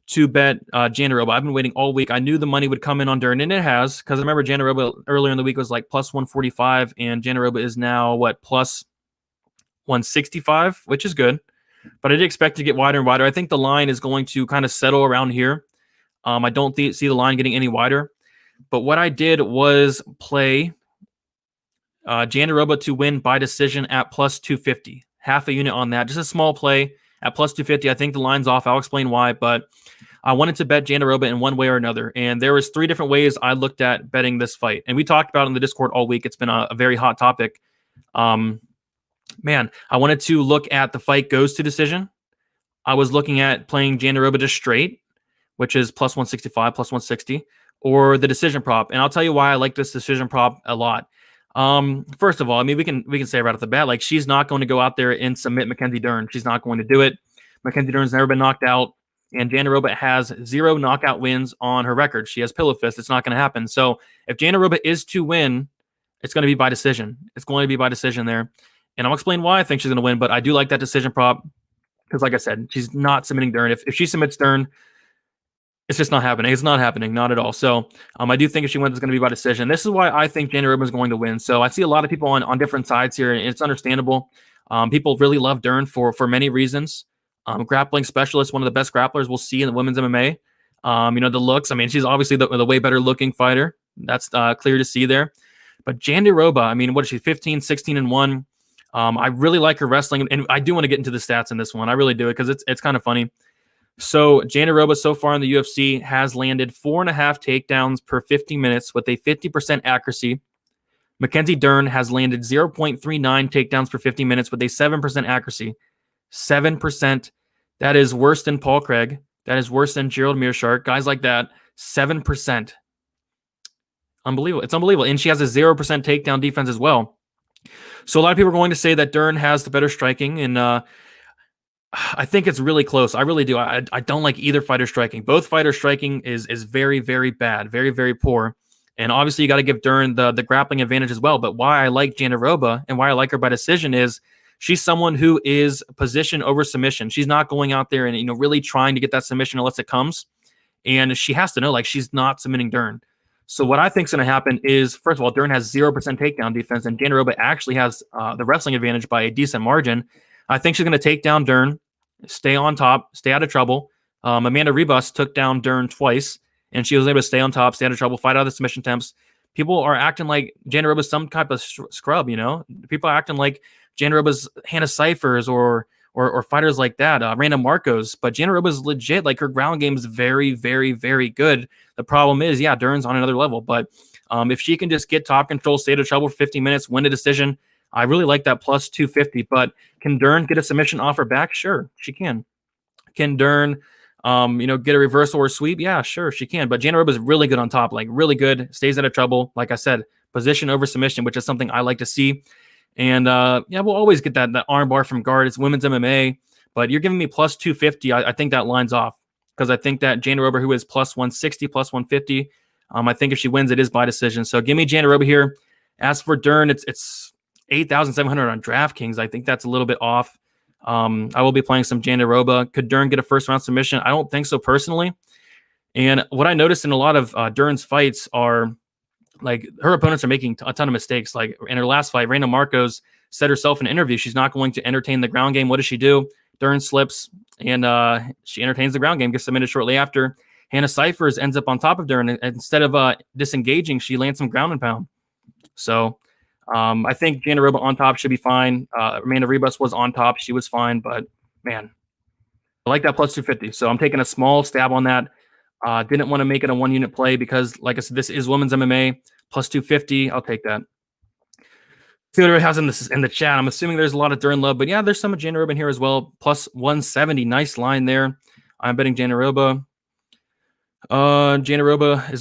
to bet Jandiroba. I've been waiting all week. I knew the money would come in on Dern, and it has, because I remember Jandiroba earlier in the week was like plus 145, and Jandiroba is now, plus 165, which is good. But I did expect to get wider and wider. I think the line is going to kind of settle around here. I don't see the line getting any wider. But what I did was play Jandiroba to win by decision at plus 250. Half a unit on that. Just a small play at plus 250. I think the line's off. I'll explain why, but I wanted to bet Jandiroba in one way or another. And there was 3 different ways I looked at betting this fight. And we talked about it in the Discord all week. It's been a very hot topic. Man, I wanted to look at the fight goes to decision. I was looking at playing Jandiroba just straight, which is plus 165, plus 160, or the decision prop. And I'll tell you why I like this decision prop a lot. First of all, I mean, we can say right off the bat, she's not going to go out there and submit Mackenzie Dern. She's not going to do it. Mackenzie Dern's never been knocked out, and Jandiroba has 0 knockout wins on her record. She has pillow fist. It's not going to happen. So if Jandiroba is to win, it's going to be by decision. It's going to be by decision there. And I'll explain why I think she's going to win, but I do like that decision prop because, like I said, she's not submitting Dern. If she submits Dern, it's just not happening. It's not happening, not at all. So I do think if she wins, it's going to be by decision. This is why I think Jandiroba is going to win. So I see a lot of people on different sides here, and it's understandable. People really love Dern for many reasons. Grappling specialist, one of the best grapplers we'll see in the women's MMA. The looks. I mean, she's obviously the way better looking fighter. That's clear to see there. But Jandiroba, I mean, what is she? 15, 16-1. I really like her wrestling, and I do want to get into the stats in this one. I really do it because it's kind of funny. So Jandiroba so far in the UFC has landed 4.5 takedowns per 50 minutes with a 50% accuracy. Mackenzie Dern has landed 0.39 takedowns per 50 minutes with a 7% accuracy. 7%. That is worse than Paul Craig. That is worse than Gerald Meerschaert. Guys like that. 7%. Unbelievable. It's unbelievable. And she has a 0% takedown defense as well. So a lot of people are going to say that Dern has the better striking, and I think it's really close. I really do. I don't like either fighter striking. Both fighters striking is very, very bad, very, very poor. And obviously you got to give Dern the grappling advantage as well. But why I like Jandiroba and why I like her by decision is she's someone who is position over submission. She's not going out there and really trying to get that submission unless it comes. And she has to know she's not submitting Dern. So what I think is going to happen is, first of all, Dern has 0% takedown defense, and Jandiroba actually has the wrestling advantage by a decent margin. I think she's going to take down Dern, stay on top, stay out of trouble, Amanda Rebus took down Dern twice, and she was able to stay on top, stay out of trouble, fight out of the submission attempts. People are acting like Jandiroba's some type of scrub, you know? People are acting like Jandiroba's Hannah Cyphers or fighters like that, Random Marcos. But Jandiroba's legit. Like, her ground game is very, very, very good. The problem is, yeah, Dern's on another level. But if she can just get top control, stay out of trouble for 15 minutes, win a decision, I really like that plus 250. But can Dern get a submission off her back? Sure, she can. Can Dern, get a reversal or sweep? Yeah, sure, she can. But Jandiroba is really good on top, like really good, stays out of trouble. Like I said, position over submission, which is something I like to see. And we'll always get that arm bar from guard. It's women's MMA, but you're giving me plus 250. I think that lines off because I think that Jandiroba, who is plus 160, plus 150, I think if she wins, it is by decision. So give me Jandiroba here. As for Dern, it's 8,700 on DraftKings. I think that's a little bit off. I will be playing some Jandiroba. Could Dern get a first round submission? I don't think so personally. And what I noticed in a lot of Dern's fights are, like, her opponents are making a ton of mistakes. Like in her last fight, Random Marcos said herself in an interview, she's not going to entertain the ground game. What does she do? Dern slips, and she entertains the ground game, gets submitted shortly after. Hannah Cyphers ends up on top of Dern. And instead of disengaging, she lands some ground and pound. So I think Jandiroba on top should be fine. Amanda Rebus was on top. She was fine. But, man, I like that plus 250. So I'm taking a small stab on that. Didn't want to make it a one-unit play because, like I said, this is women's MMA. Plus 250, I'll take that. See what everybody has in the chat. I'm assuming there's a lot of Dern love, but yeah, there's some of Jandiroba in here as well. Plus 170, nice line there. I'm betting Jandiroba. Jandiroba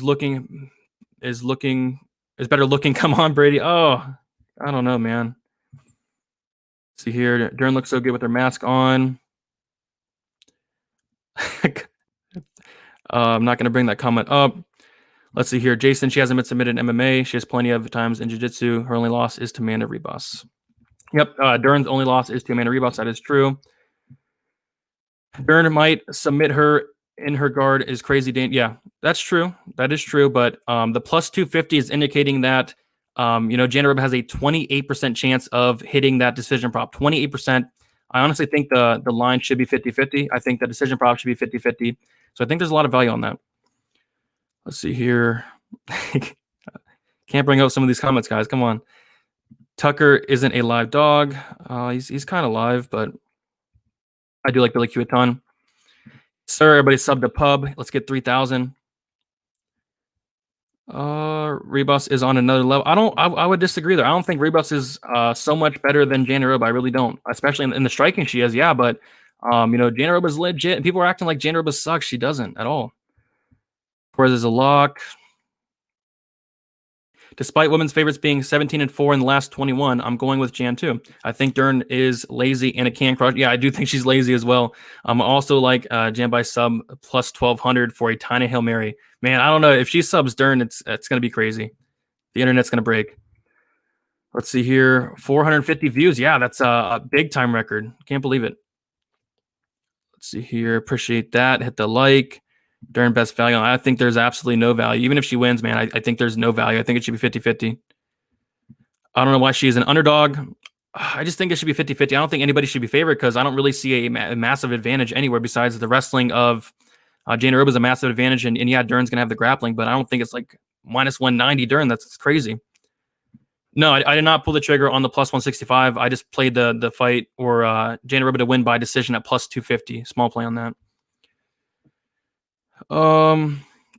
is better looking. Come on, Brady. Oh, I don't know, man. Let's see here. Dern looks so good with her mask on. I'm not going to bring that comment up. Let's see here. Jason, she hasn't been submitted in MMA. She has plenty of times in jiu-jitsu. Her only loss is to Amanda Rebus. Yep, Dern's only loss is to Amanda Rebus. That is true. Dern might submit her in her guard is crazy. Yeah, that's true. That is true. But the plus 250 is indicating that, Jandiroba has a 28% chance of hitting that decision prop. 28%. I honestly think the line should be 50-50. I think the decision prop should be 50-50. So I think there's a lot of value on that. Let's see here. Can't bring up some of these comments, guys. Come on. Tucker isn't a live dog. He's kind of live, but I do like Billy Q a ton. Sir, everybody sub to pub. Let's get 3,000. Rebus is on another level. I would disagree there. I don't think Rebus is so much better than Jandiroba. I really don't. Especially in the striking she is, yeah, but Jandiroba is legit, and people are acting like Jandiroba sucks. She doesn't at all. Torres is a lock. Despite women's favorites being 17-4 in the last 21, I'm going with Jan too. I think Dern is lazy and a can crush. Yeah, I do think she's lazy as well. I'm also like Jan by sub plus 1,200 for a tiny Hail Mary. Man, I don't know. If she subs Dern, it's going to be crazy. The internet's going to break. Let's see here. 450 views. Yeah, that's a big time record. Can't believe it. Let's see here. Appreciate that. Hit the like. Dern best value. I think there's absolutely no value. Even if she wins, man, I think there's no value. I think it should be 50-50. I don't know why she's an underdog. I just think it should be 50-50. I don't think anybody should be favored because I don't really see a massive advantage anywhere besides the wrestling of Jandiroba is a massive advantage. And yeah, Dern's going to have the grappling, but I don't think it's like minus 190 Dern. That's crazy. No, I did not pull the trigger on the plus 165. I just played the fight or Jandiroba to win by decision at plus 250. Small play on that.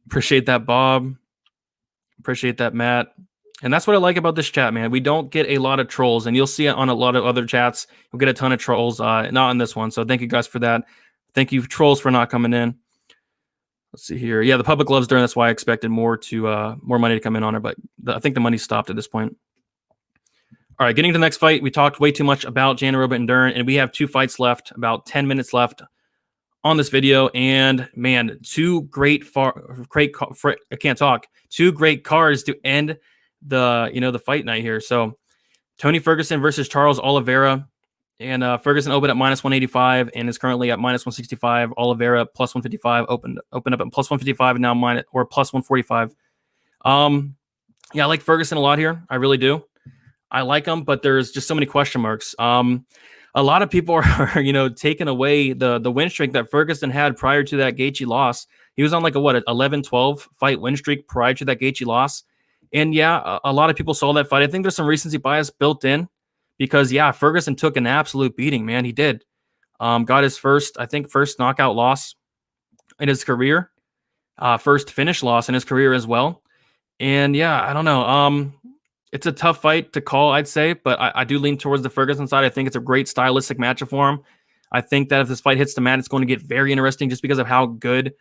Appreciate that, Bob. Appreciate that, Matt. And that's what I like about this chat, man. We don't get a lot of trolls, and you'll see it on a lot of other chats. You'll get a ton of trolls, not on this one. So thank you guys for that. Thank you, trolls, for not coming in. Let's see here. Yeah, the public loves Dern. That's why I expected more money to come in on her, but I think the money stopped at this point. All right, getting to the next fight. We talked way too much about Jandiroba and Dern, and we have 2 fights left, about 10 minutes left on this video. And man, 2 great I can't talk. 2 great cards to end the fight night here. So Tony Ferguson versus Charles Oliveira, and Ferguson opened at minus 185 and is currently at minus 165. Oliveira plus 155 opened up at plus 155 and now plus 145. Yeah, I like Ferguson a lot here. I really do. I like him, but there's just so many question marks. a lot of people are taking away the win streak that Ferguson had prior to that Gaethje loss. He was on like a 11-12 fight win streak prior to that Gaethje loss. And yeah, a lot of people saw that fight. I think there's some recency bias built in because yeah, Ferguson took an absolute beating, man. He did. Got his first knockout loss in his career. First finish loss in his career as well. And yeah, I don't know. It's a tough fight to call, I'd say, but I do lean towards the Ferguson side. I think it's a great stylistic matchup for him. I think that if this fight hits the mat, it's going to get very interesting just because of how good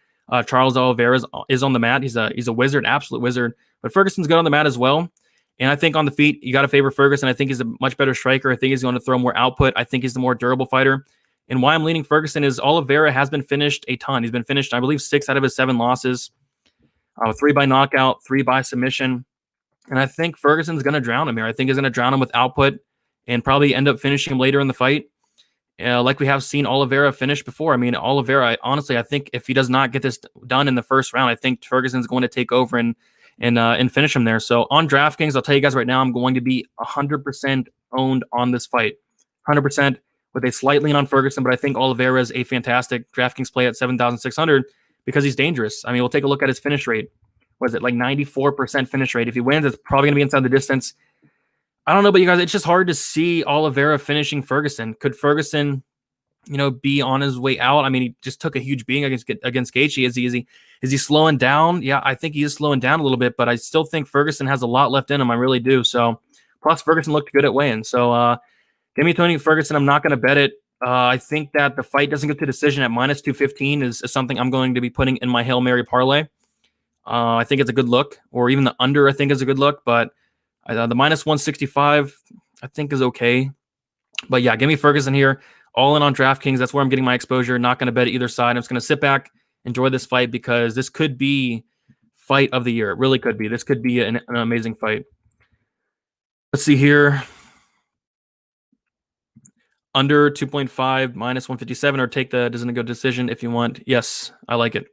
Charles Oliveira is on the mat. He's a wizard, absolute wizard. But Ferguson's good on the mat as well. And I think on the feet, you got to favor Ferguson. I think he's a much better striker. I think he's going to throw more output. I think he's the more durable fighter. And why I'm leaning Ferguson is Oliveira has been finished a ton. He's been finished, I believe, 6 out of his 7 losses. 3 by knockout, 3 by submission. And I think Ferguson's going to drown him here. I think he's going to drown him with output and probably end up finishing him later in the fight. Like we have seen Oliveira finish before. I mean, Oliveira, honestly, I think if he does not get this done in the first round, I think Ferguson's going to take over and finish him there. So on DraftKings, I'll tell you guys right now, I'm going to be 100% owned on this fight. 100% with a slight lean on Ferguson, but I think Oliveira is a fantastic DraftKings play at 7,600 because he's dangerous. I mean, we'll take a look at his finish rate. Was it like 94% finish rate? If he wins, it's probably going to be inside the distance. I don't know, but you guys, it's just hard to see Oliveira finishing Ferguson. Could Ferguson, be on his way out? I mean, he just took a huge beating against Gaethje. Is he slowing down? Yeah, I think he is slowing down a little bit, but I still think Ferguson has a lot left in him. I really do. So, plus Ferguson looked good at weigh-in. So, give me Tony Ferguson. I'm not going to bet it. I think that the fight doesn't go to decision at minus 215 is something I'm going to be putting in my Hail Mary parlay. I think it's a good look, or even the under I think is a good look, but the minus 165 I think is okay. But yeah, give me Ferguson here. All in on DraftKings. That's where I'm getting my exposure. Not going to bet either side. I'm just going to sit back, enjoy this fight because this could be fight of the year. It really could be. This could be an amazing fight. Let's see here. Under 2.5, minus 157, or take the doesn't go decision if you want. Yes, I like it.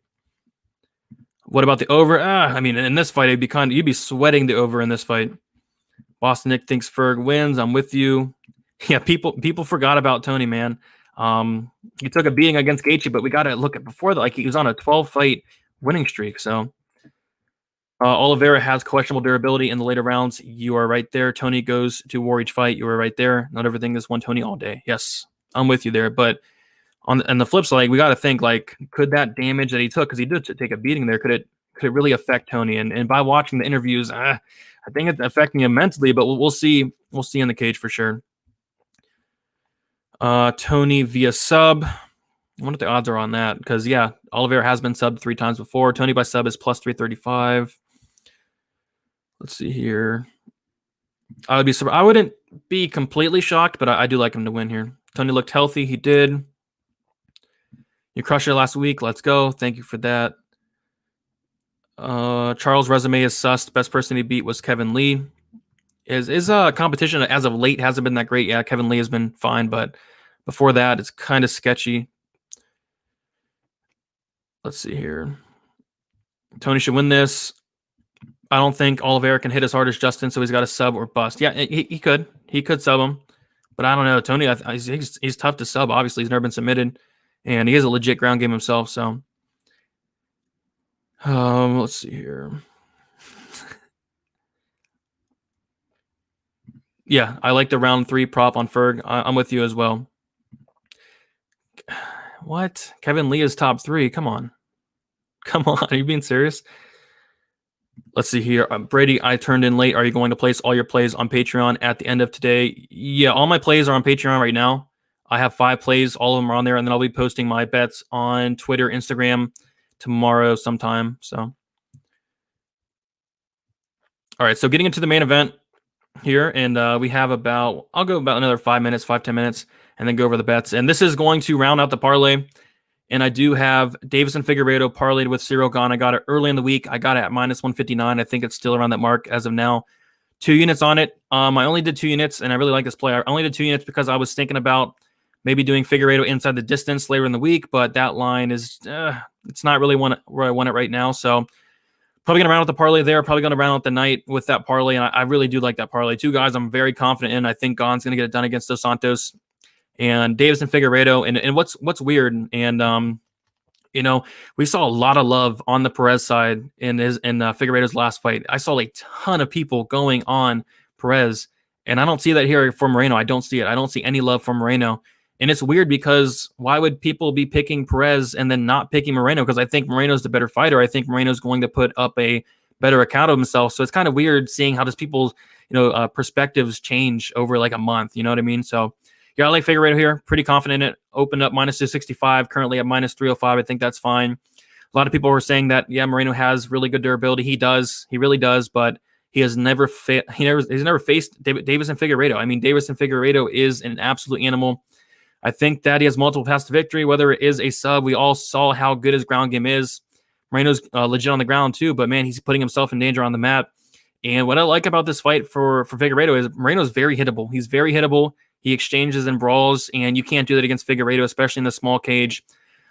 What about the over? I mean, in this fight, you'd be sweating the over in this fight. Boston Nick thinks Ferg wins. I'm with you. Yeah, people forgot about Tony, man. He took a beating against Gaethje, but we got to look at before that. Like he was on a 12-fight winning streak. So Oliveira has questionable durability in the later rounds. You are right there. Tony goes to war each fight. You are right there. Not everything is one Tony all day. Yes, I'm with you there. But on the flip side, we got to think like, could that damage that he took, because he did take a beating there, could it really affect Tony? And by watching the interviews, I think it's affecting him mentally. But we'll see. We'll see in the cage for sure. Tony via sub. I wonder what the odds are on that, because yeah, Oliveira has been subbed 3 times before. Tony by sub is plus 335. Let's see here. I wouldn't be completely shocked, but I do like him to win here. Tony looked healthy. He did. You crushed it last week. Let's go. Thank you for that. Charles' resume is sus. Best person he beat was Kevin Lee. His competition as of late hasn't been that great. Yeah, Kevin Lee has been fine, but before that, it's kind of sketchy. Let's see here. Tony should win this. I don't think Oliveira can hit as hard as Justin, so he's got to sub or bust. Yeah, he could. He could sub him, but I don't know. Tony, he's tough to sub. Obviously, he's never been submitted, and he has a legit ground game himself. So, let's see here. Yeah, I like the round 3 prop on Ferg. I'm with you as well. What? Kevin Lee is top 3. Come on. Are you being serious? Let's see here. Brady, I turned in late. Are you going to place all your plays on Patreon at the end of today? Yeah, all my plays are on Patreon right now. I have 5 plays. All of them are on there. And then I'll be posting my bets on Twitter, Instagram tomorrow sometime. So, all right. So getting into the main event here. And we have I'll go about another 5 minutes, 5-10 minutes, and then go over the bets. And this is going to round out the parlay. And I do have Davison Figueiredo parlayed with Cyril Gane. I got it early in the week. I got it at minus 159. I think it's still around that mark as of now. 2 units on it. I only did 2 units, and I really like this play. I only did 2 units because I was thinking about maybe doing Figueiredo inside the distance later in the week, but that line is it's not really where I want it right now. So probably going to round out the parlay there. Probably going to round out the night with that parlay, and I really do like that parlay. 2 guys I'm very confident in. I think Gane's going to get it done against Dos Santos. and Davis and Figueiredo. And what's weird, and we saw a lot of love on the Perez side in Figueiredo's last fight. I saw a ton of people going on Perez, and I don't see that here for Moreno. I don't see it. I don't see any love for Moreno. And it's weird because why would people be picking Perez and then not picking Moreno? Because I think Moreno's the better fighter. I think Moreno's going to put up a better account of himself. So it's kind of weird seeing how just people's perspectives change over like a month. You know what I mean? So yeah, I like Figueiredo here. Pretty confident in it. Opened up minus 265, currently at minus 305. I think that's fine. A lot of people were saying that, yeah, Moreno has really good durability. He does. He really does, but he's never faced Davis and Figueiredo. I mean, Davis and Figueiredo is an absolute animal. I think that he has multiple paths to victory, whether it is a sub. We all saw how good his ground game is. Moreno's legit on the ground too, but man, he's putting himself in danger on the mat. And what I like about this fight for Figueiredo is Moreno's very hittable. He's very hittable. He exchanges and brawls, and you can't do that against Figueiredo, especially in the small cage.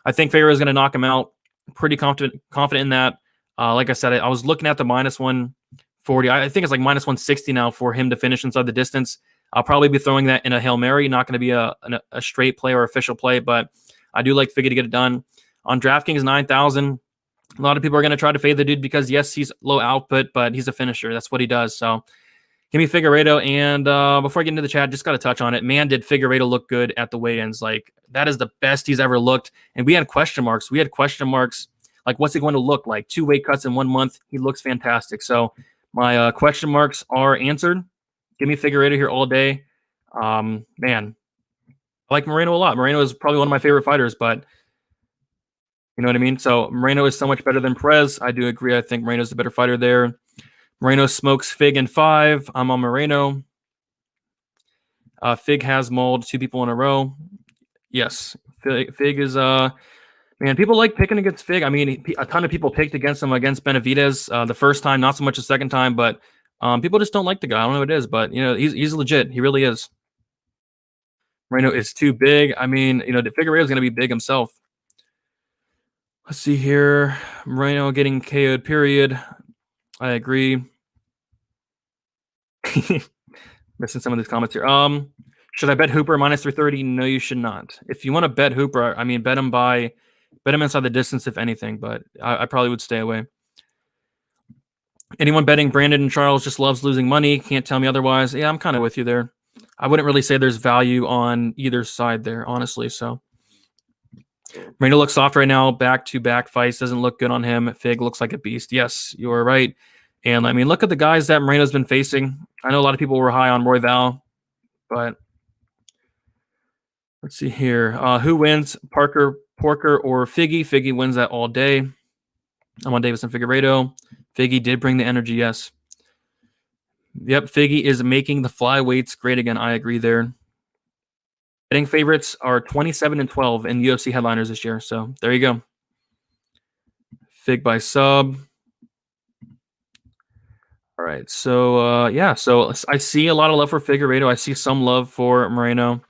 I think Figueiredo is going to knock him out. Pretty confident in that. Like I said, I was looking at the minus 140. I think it's like minus 160 now for him to finish inside the distance. I'll probably be throwing that in a Hail Mary, not going to be a straight play or official play, but I do like Figgy to get it done. On DraftKings 9,000, a lot of people are going to try to fade the dude because, yes, he's low output, but he's a finisher. That's what he does. So give me Figueiredo. And before I get into the chat, just got to touch on it. Man, did Figueiredo look good at the weigh-ins. Like, that is the best he's ever looked. And we had question marks. Like, what's he going to look like? 2 weight cuts in 1 month. He looks fantastic. So my question marks are answered. Give me Figueiredo here all day. Man, I like Moreno a lot. Moreno is probably one of my favorite fighters, but you know what I mean? So Moreno is so much better than Perez. I do agree. I think Moreno's the better fighter there. Moreno smokes Fig in 5. I'm on Moreno. Fig has mauled 2 people in a row. Yes. Fig is man, people like picking against Fig. I mean, a ton of people picked against him against Benavidez the first time, not so much the second time, but people just don't like the guy. I don't know what it is, but he's legit. He really is. Moreno is too big. I mean, Figueiredo is going to be big himself. Let's see here. Moreno getting KO'd, period. I agree. Missing some of these comments here. Should I bet Hooper minus 330? No, you should not. If you want to bet Hooper, I mean, bet him inside the distance, if anything, but I probably would stay away. Anyone betting Brandon and Charles just loves losing money. Can't tell me otherwise. Yeah, I'm kind of with you there. I wouldn't really say there's value on either side there, honestly. So Moreno looks soft right now. Back-to-back fights doesn't look good on him. Fig looks like a beast. Yes, you are right. And I mean, look at the guys that Moreno's been facing. I know a lot of people were high on Royval, but let's see here. Who wins? Porker, or Figgy? Figgy wins that all day. I'm on Davis and Figueiredo. Figgy did bring the energy, yes. Yep, Figgy is making the flyweights great again. I agree there. Betting favorites are 27 and 12 in UFC headliners this year. So there you go. Fig by sub. All right. So, yeah. So I see a lot of love for Figueiredo. I see some love for Moreno.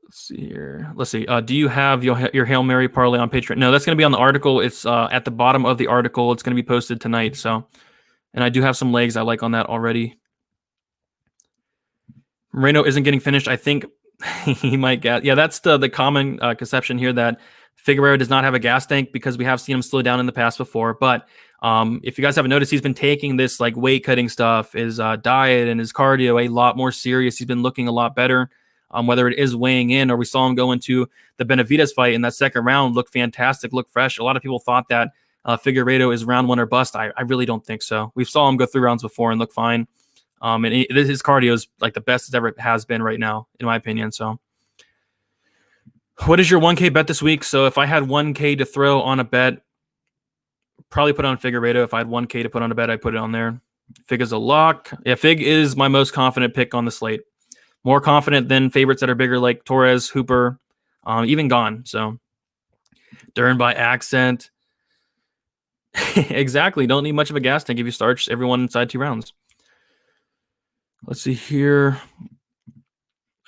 Let's see here. Let's see. Do you have your Hail Mary parlay on Patreon? No, that's going to be on the article. It's at the bottom of the article. It's going to be posted tonight. So, and I do have some legs I like on that already. Moreno isn't getting finished. I think he might get. Yeah, that's the common conception here that Figueiredo does not have a gas tank because we have seen him slow down in the past before. But if you guys haven't noticed, he's been taking this like weight cutting stuff, his diet and his cardio a lot more serious. He's been looking a lot better. Whether it is weighing in or we saw him go into the Benavidez fight in that second round, look fantastic, look fresh. A lot of people thought that Figueiredo is round 1 or bust. I really don't think so. We saw him go 3 rounds before and look fine. And his cardio is like the best it ever has been right now, in my opinion. So what is your 1K bet this week? So if I had 1K to throw on a bet, probably put on Figueiredo. If I had 1K to put on a bet, I'd put it on there. Fig is a lock. Yeah, Fig is my most confident pick on the slate. More confident than favorites that are bigger like Torres, Hooper, even Gane. So Dern by accent. Exactly. Don't need much of a gas tank if you starch everyone inside 2 rounds. Let's see here.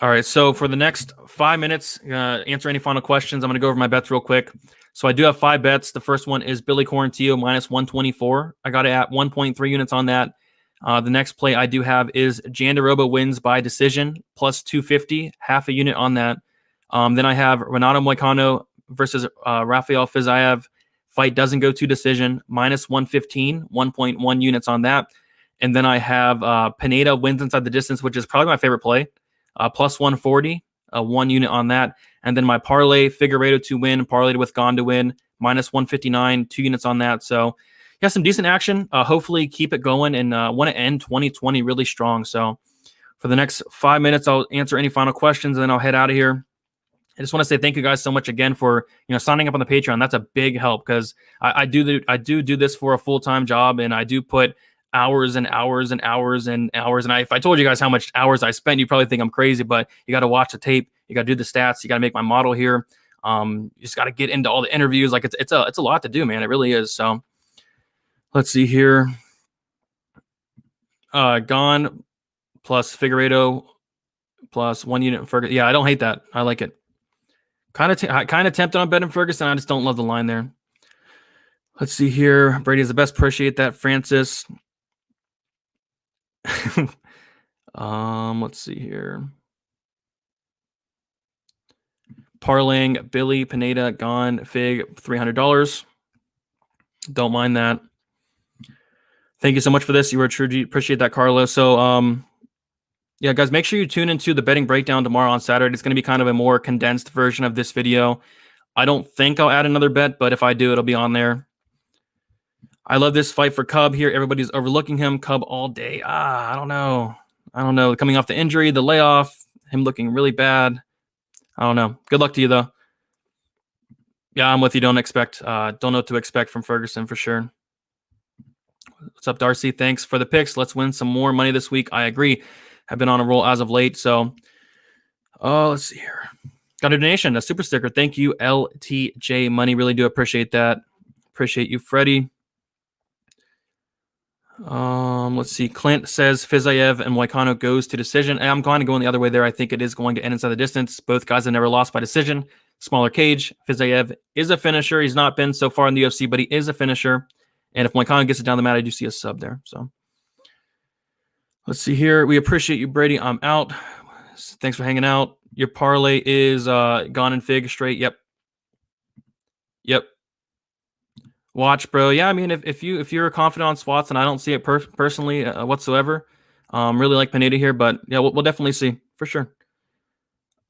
All right. So for the next 5 minutes, answer any final questions. I'm going to go over my bets real quick. So I do have 5 bets. The first one is Billy Quarantillo minus 124. I got it at 1.3 units on that. The next play I do have is Jandiroba wins by decision, plus 250, half a unit on that. Then I have Renato Moicano versus Rafael Fiziev. Fight doesn't go to decision, minus 115, 1.1 units on that. And then I have Pineda wins inside the distance, which is probably my favorite play, plus 140, 1 unit on that. And then my parlay, Figueiredo to win, parlayed with Gane to win, minus 159, 2 units on that. So yeah, some decent action. Hopefully keep it going and want to end 2020 really strong. So for the next 5 minutes, I'll answer any final questions and then I'll head out of here. I just want to say thank you guys so much again for signing up on the Patreon. That's a big help because I do this for a full-time job and I do put hours and hours and hours and hours. And if I told you guys how much hours I spend, you probably think I'm crazy. But you got to watch the tape, you got to do the stats, you got to make my model here. You just got to get into all the interviews. Like it's a lot to do, man. It really is. So let's see here. Gane plus Figueiredo plus 1 unit. Ferguson. Yeah, I don't hate that. I like it. Kind of tempted on betting Ferguson. I just don't love the line there. Let's see here. Brady is the best. Appreciate that, Francis. Let's see here. Parlaying Billy, Pineda, Gane, Fig, $300. Don't mind that. Thank you so much for this. You were truly appreciate that, Carlos. So, yeah, guys, make sure you tune into the betting breakdown tomorrow on Saturday. It's going to be kind of a more condensed version of this video. I don't think I'll add another bet, but if I do, it'll be on there. I love this fight for Cub here. Everybody's overlooking him. Cub all day. I don't know. Coming off the injury, the layoff, him looking really bad. I don't know. Good luck to you, though. Yeah, I'm with you. Don't know what to expect from Ferguson for sure. What's up, Darcy? Thanks for the picks. Let's win some more money this week. I agree. Have been on a roll as of late. So, let's see here. Got a donation, a super sticker. Thank you, LTJ Money. Really do appreciate that. Appreciate you, Freddie. Let's see. Clint says Fiziev and Moicano goes to decision. I'm going to go the other way there. I think it is going to end inside the distance. Both guys have never lost by decision. Smaller cage. Fiziev is a finisher. He's not been so far in the UFC, but he is a finisher. And if Moicano gets it down the mat, I do see a sub there. So let's see here. We appreciate you, Brady. I'm out. Thanks for hanging out. Your parlay is Gane and Fig straight. Yep. Watch, bro. Yeah, I mean, if you're confident on Swanson, and I don't see it personally whatsoever. Really like Pineda here, but yeah, we'll definitely see for sure.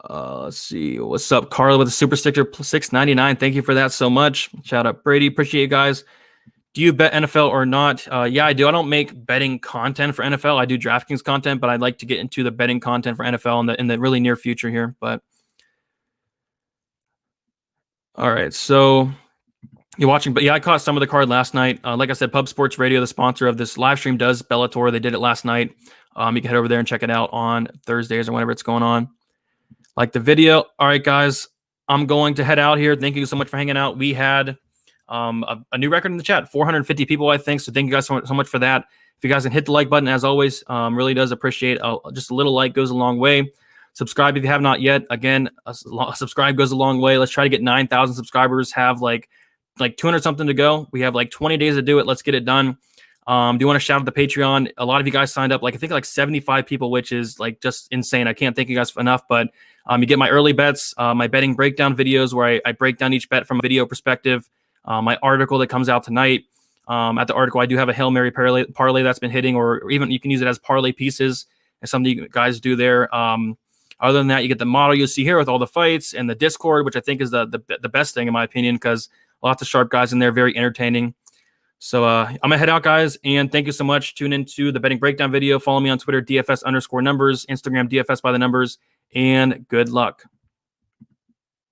Let's see. What's up, Carla with a super sticker $6.99. Thank you for that so much. Shout out, Brady. Appreciate you guys. Do you bet NFL or not? Yeah, I do. I don't make betting content for NFL. I do Draftkings content, but I'd like to get into the betting content for NFL in the really near future here. But all right, so you're watching, but yeah, I caught some of the card last night. Like I said, Pub Sports Radio, the sponsor of this live stream, does Bellator. They did it last night. You can head over there and check it out on Thursdays or whenever it's going on. Like the video. All right, guys, I'm going to head out here. Thank you so much for hanging out. We had a new record in the chat, 450 people, I think. So thank you guys so much for that. If you guys can hit the like button, as always, really does appreciate. Just a little like goes a long way. Subscribe if you have not yet. Again, a subscribe goes a long way. Let's try to get 9,000 subscribers. Have like 200 something to go. We have like 20 days to do it. Let's get it done. Do you want to shout out the Patreon? A lot of you guys signed up. I think 75 people, which is just insane. I can't thank you guys enough. But you get my early bets, my betting breakdown videos where I break down each bet from a video perspective. My article that comes out tonight. At the article, I do have a Hail Mary parlay that's been hitting, or even you can use it as parlay pieces. As some of you guys do there. Other than that, you get the model you'll see here with all the fights and the Discord, which I think is the best thing in my opinion, because lots of sharp guys in there, very entertaining. So I'm gonna head out, guys, and thank you so much. Tune into the betting breakdown video. Follow me on Twitter, DFS_numbers, Instagram, DFS by the numbers, and good luck.